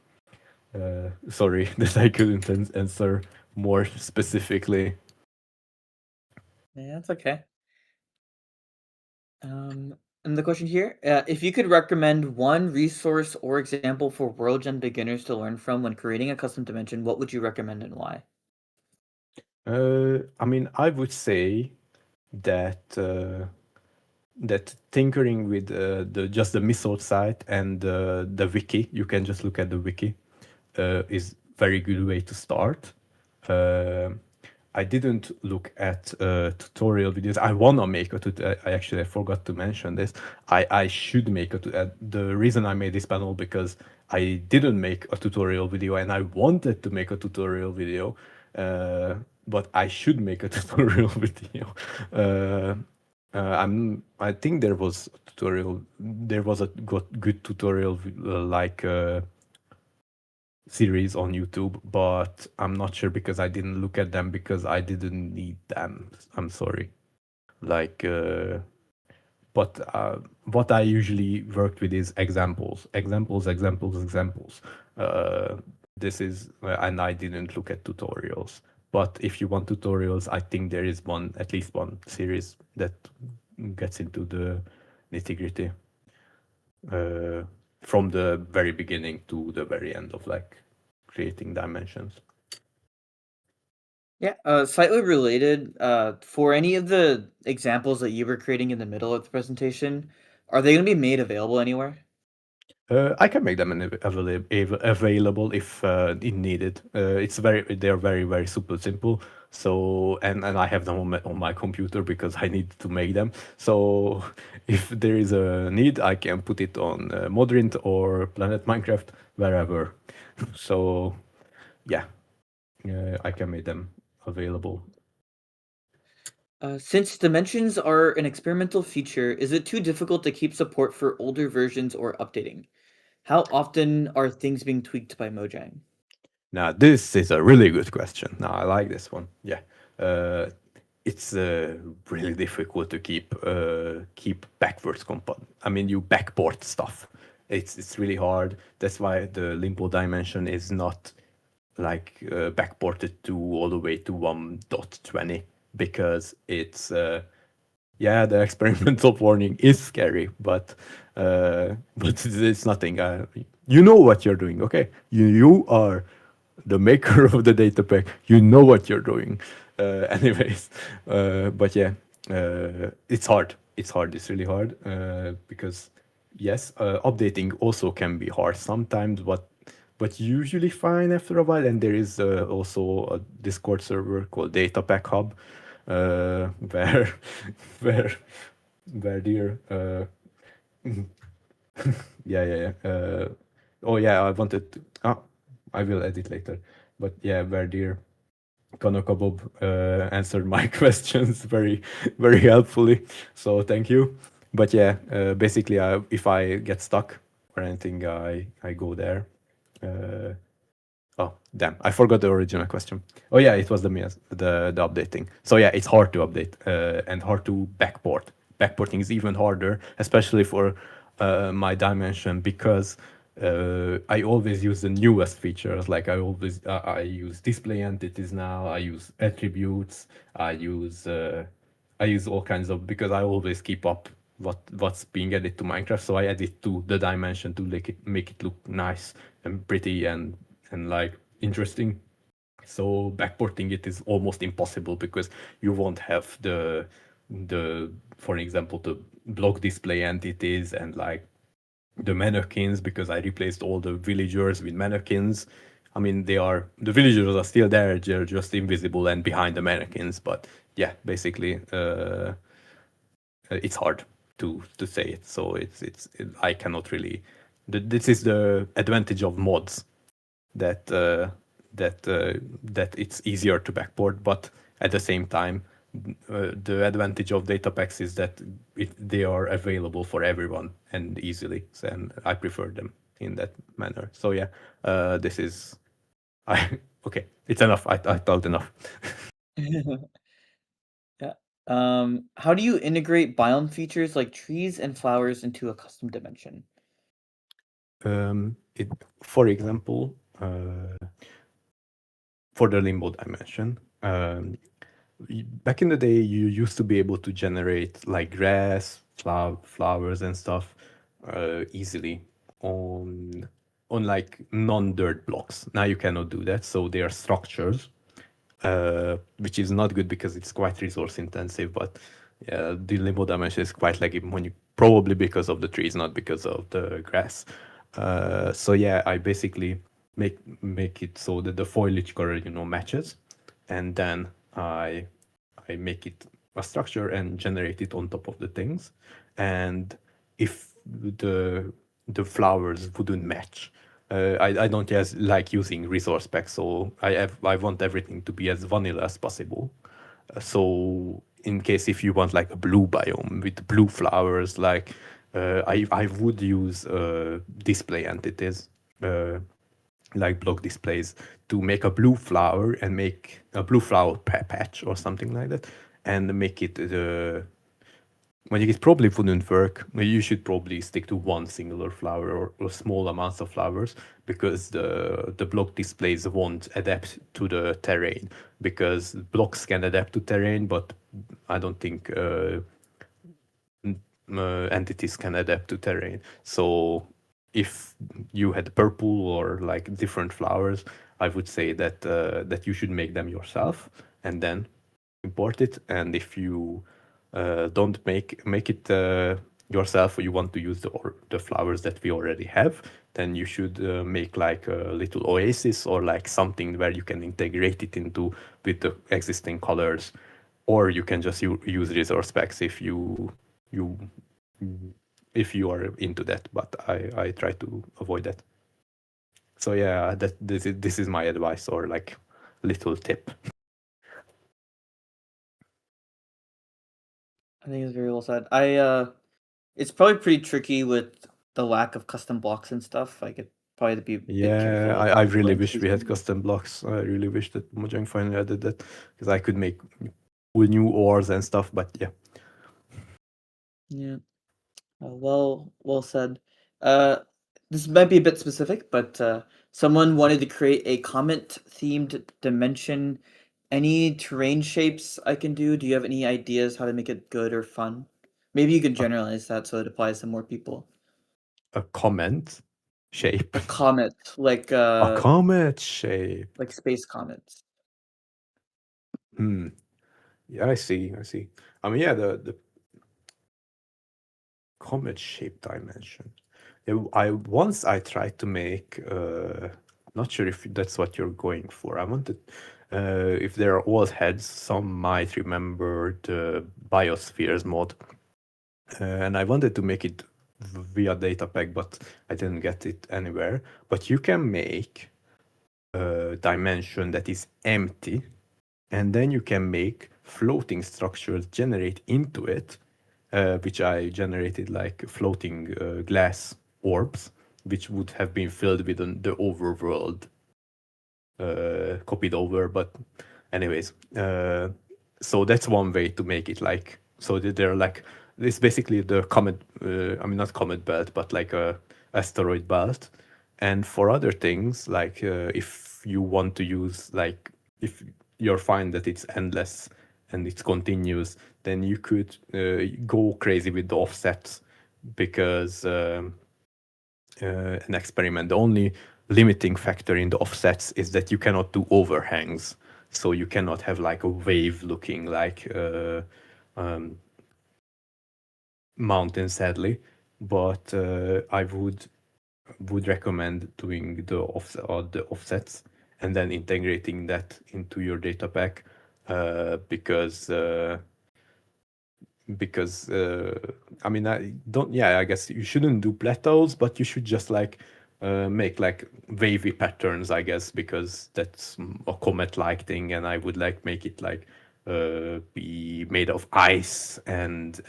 Sorry that I couldn't answer more specifically.
Yeah, that's okay. And the question here, if you could recommend one resource or example for World Gen beginners to learn from when creating a custom dimension, what would you recommend and why?
I mean, I would say that that tinkering with the just the missile site and the wiki, you can just look at the wiki, is very good way to start. Uh, I didn't look at tutorial videos. I wanna make a tutorial. I actually I forgot to mention this. I should make the reason I made this panel because I didn't make a tutorial video and I wanted to make a tutorial video, but I should make a tutorial video. Uh, I think there was a tutorial. There was a good tutorial like series on YouTube, but I'm not sure because I didn't look at them because I didn't need them. I'm sorry. Like, but what I usually worked with is examples, examples, examples, examples. Uh, this is, and I didn't look at tutorials. But if you want tutorials, I think there is one, at least one series that gets into the nitty gritty uh, from the very beginning to the very end of like creating dimensions.
Yeah, slightly related, for any of the examples that you were creating in the middle of the presentation, are they gonna be made available anywhere?
I can make them available if needed. They're very super simple. So and I have them on my computer because I need to make them. So if there is a need, I can put it on Modrint or Planet Minecraft wherever. So yeah, I can make them available.
Since dimensions are an experimental feature, is it too difficult to keep support for older versions or updating? How often are things being tweaked by Mojang?
Now, this is a really good question. Now, I like this one. Yeah. Uh, it's really difficult to keep backwards compat. I mean, you backport stuff. It's really hard. That's why the limbo dimension is not like backported to all the way to 1.20 because it's yeah, the experimental warning is scary, but it's nothing. You know what you're doing, okay? You are the maker of the data pack. You know what you're doing. Anyways, but yeah, it's hard. It's hard. It's really hard because yes, updating also can be hard sometimes, but usually fine after a while. And there is also a Discord server called Data Pack Hub, where where where dear yeah. Oh yeah, I wanted to. I will edit later. But yeah, where dear Kanaka Bob answered my questions very helpfully. So thank you. But yeah, basically, if I get stuck or anything, I go there. Uh, Oh, damn. I forgot the original question. Oh, yeah, it was the updating. So, yeah, it's hard to update and hard to backport. Backporting is even harder, especially for my dimension, because I always use the newest features. Like, I use display entities now, I use attributes, I use all kinds of, because I always keep up what's being added to Minecraft. So I edit to the dimension to make it look nice and pretty and like interesting. So backporting it is almost impossible because you won't have the for example the block display entities and like the mannequins because I replaced all the villagers with mannequins. I mean the villagers are still there, they're just invisible and behind the mannequins. But yeah, basically it's hard to say it. So I cannot really. This is the advantage of mods that that it's easier to backport, but at the same time, the advantage of data packs is that they are available for everyone and easily. So, and I prefer them in that manner. So yeah, this is I okay. It's enough. I thought enough.
Yeah. How do you integrate biome features like trees and flowers into a custom dimension?
It, for example, for the limbo dimension. Back in the day, you used to be able to generate like grass, flowers, and stuff easily on like non-dirt blocks. Now you cannot do that, so they are structures, which is not good because it's quite resource intensive. But yeah, the limbo dimension is quite like when you probably because of the trees, not because of the grass. So yeah, I basically make it so that the foliage color matches, and then I make it a structure and generate it on top of the things. And if the flowers wouldn't match, I don't just like using resource packs, so I want everything to be as vanilla as possible. So in case if you want like a blue biome with blue flowers, like I would use display entities. Uh, like block displays to make a blue flower and make a blue flower patch or something like that, and make it the well, it probably wouldn't work. You should probably stick to one singular flower or small amounts of flowers, because the block displays won't adapt to the terrain, because blocks can adapt to terrain, but I don't think entities can adapt to terrain. So if you had purple or like different flowers, I would say that that you should make them yourself and then import it. And if you don't make it yourself, or you want to use the flowers that we already have, then you should make like a little oasis or like something where you can integrate it into with the existing colors, or you can just use resource packs you if you are into that. But I try to avoid that. So yeah, that this is my advice, or like little tip.
I think it's very well said. It's probably pretty tricky with the lack of custom blocks and stuff. Like it probably to be a bit
Yeah,
careful of
I
what
really wish
entities
we had
can do.
custom blocks. I really wish that Mojang finally added that, because I could make cool new ores and stuff. But yeah,
Yeah. Well said. Uh, this might be a bit specific, but someone wanted to create a comet themed dimension. Any terrain shapes I can do? Do you have any ideas how to make it good or fun? Maybe you can
a,
generalize that so it applies to more people.
a comment shape,
A comet,
a comet shape.
like space comets.
Hmm. Yeah, I see. I see. I mean, yeah, the comet shape dimension. Yeah, I tried to make. Not sure if that's what you're going for. I wanted. If there are old heads, some might remember the biospheres mod, and I wanted to make it via data pack, but I didn't get it anywhere. But you can make a dimension that is empty, and then you can make floating structures generate into it, which I generated like floating glass orbs, which would have been filled with the overworld copied over. But anyways, so that's one way to make it like so that they're like it's basically the comet. I mean, not comet belt, but like a asteroid belt. And for other things, like if you want to use like if you're fine that it's endless and it's continuous, then you could go crazy with the offsets, because an experiment. The only limiting factor in the offsets is that you cannot do overhangs. So you cannot have like a wave looking like mountain, sadly. But I would recommend doing the offsets and then integrating that into your data pack, because I mean, I don't yeah, I guess you shouldn't do plateaus, but you should just like make like wavy patterns, I guess, because that's a comet like thing, and I would like make it like be made of ice and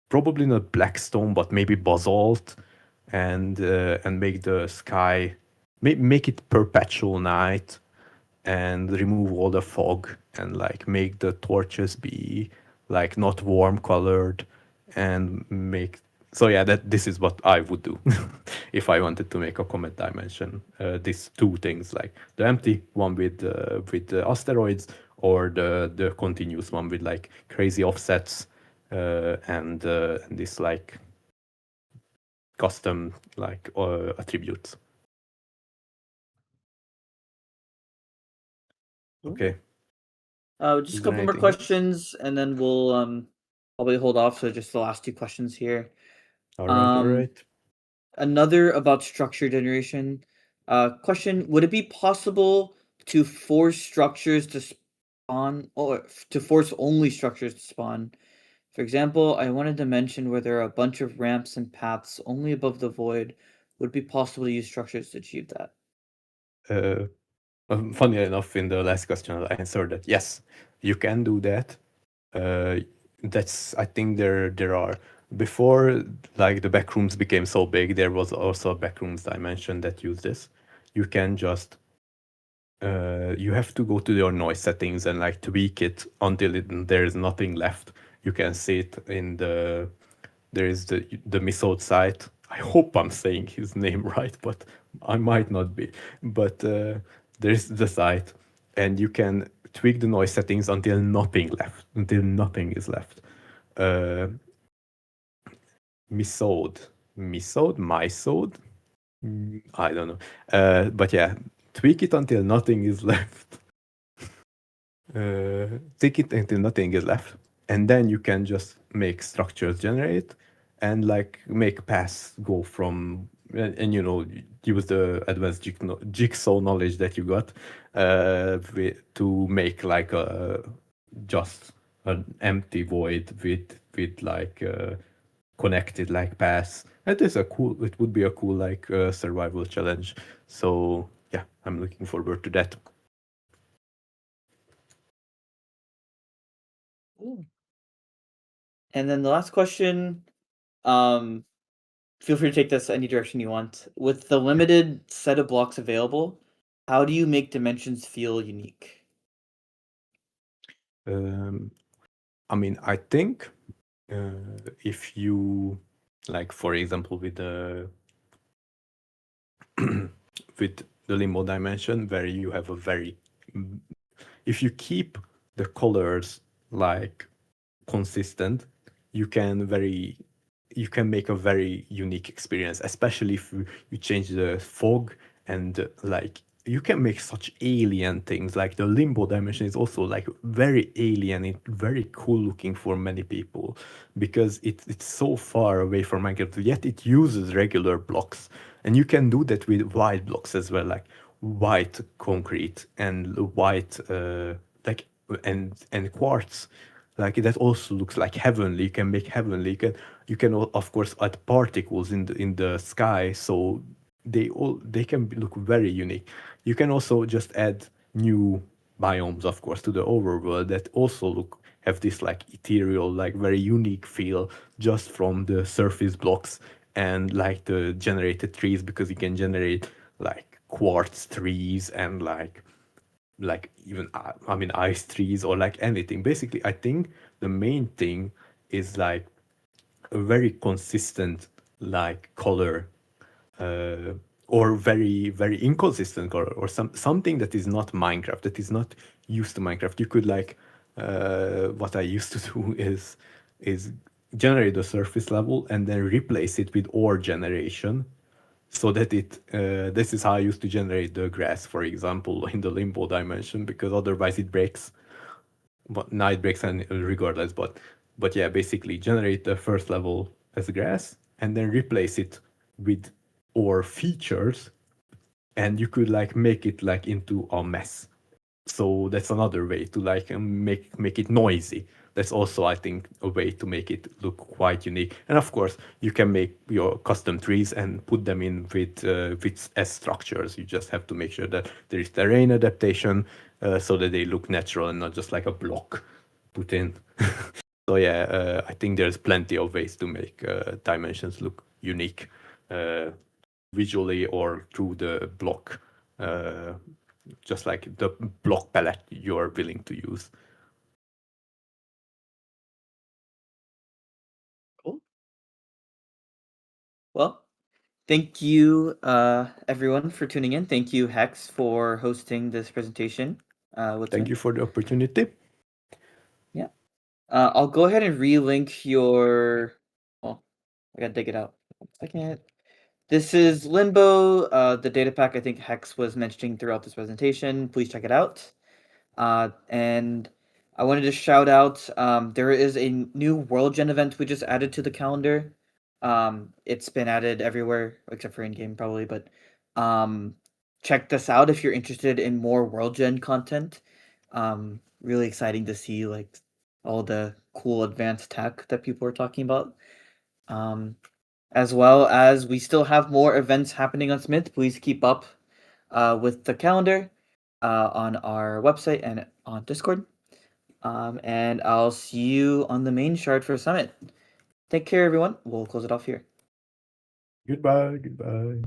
probably not black stone, but maybe basalt, and make the sky make it perpetual night, and remove all the fog, and like make the torches be like not warm colored, and make so yeah, that this is what I would do if I wanted to make a comet dimension. These two things, like the empty one with the asteroids, or the continuous one with like crazy offsets, and this like custom like attributes.
Cool.
Okay,
Just
is
a
there
couple more
anything else?
questions, and then we'll probably hold off. So just the last two questions here.
All right, all
Um,
right.
Another about structure generation. Question: would it be possible to force structures to spawn, or to force only structures to spawn? For example, I wanted to mention where there are a bunch of ramps and paths only above the void. Would it be possible to use structures to achieve that?
uh, Funny enough, in the last question, I answered that yes, you can do that. Uh, that's I think there are. before like the backrooms became so big, there was also a backrooms dimension that used this. You can just you have to go to your noise settings and like tweak it until there is nothing left. You can see it in there is the Misode site. I hope I'm saying his name right, but I might not be. But there is the site, and you can tweak the noise settings until nothing left, until nothing is left. Uh, Misode, I don't know. But yeah, tweak it until nothing is left. Take it until nothing is left, and then you can just make structures generate and like make paths go from and you know use the advanced jigsaw knowledge that you got to make like a just an empty void with like connected like paths. It would be a cool like survival challenge. So yeah, I'm looking forward to that.
Ooh. And then the last question, um, feel free to take this any direction you want. With the limited set of blocks available, how do you make dimensions feel unique?
Um, I mean, I think if you like, for example, with the with the limbo dimension, where you have a very, if you keep the colors like consistent, you can very you can make a very unique experience, especially if you change the fog and like you can make such alien things. Like the limbo dimension is also like very alien, very cool looking for many people because it's so far away from Minecraft, yet it uses regular blocks, and you can do that with white blocks as well, like white concrete and white like and quartz, like that also looks like heavenly. You can make heavenly. You can of course add particles in the sky, so they can look very unique. You can also just add new biomes, of course, to the overworld that also have this like ethereal, like very unique feel just from the surface blocks and like the generated trees, because you can generate like quartz trees and like even I mean ice trees or like anything. Basically, I think the main thing is like a very consistent like color, uh, or very inconsistent color, or something that is not Minecraft, that is not used to Minecraft. You could like what I used to do is generate the surface level and then replace it with ore generation, so that this is how I used to generate the grass, for example, in the limbo dimension, because otherwise it breaks. But now it breaks and regardless. But yeah, basically generate the first level as grass and then replace it with ore features, and you could like make it like into a mess. So that's another way to like make it noisy. That's also, I think, a way to make it look quite unique. And of course, you can make your custom trees and put them in with as structures. You just have to make sure that there is terrain adaptation, so that they look natural and not just like a block put in. So yeah, I think there's plenty of ways to make dimensions look unique, uh, visually or through the block, uh, just like the block palette you're willing to use.
Cool. Well, thank you, everyone, for tuning in. Thank you, Hex, for hosting this presentation with
Thank
me.
you for the opportunity.
Yeah. I'll go ahead and relink your. Oh, I gotta dig it out. 1 second. This is Limbo, the data pack I think Hex was mentioning throughout this presentation. Please check it out. And I wanted to shout out, there is a new World Gen event we just added to the calendar. It's been added everywhere except for in game probably, but check this out if you're interested in more World Gen content. Really exciting to see like all the cool advanced tech that people are talking about. Um, as well as we still have more events happening on Smith. Please keep up with the calendar on our website and on Discord. And I'll see you on the main shard for Summit. Take care, everyone. We'll close it off here.
Goodbye. Goodbye.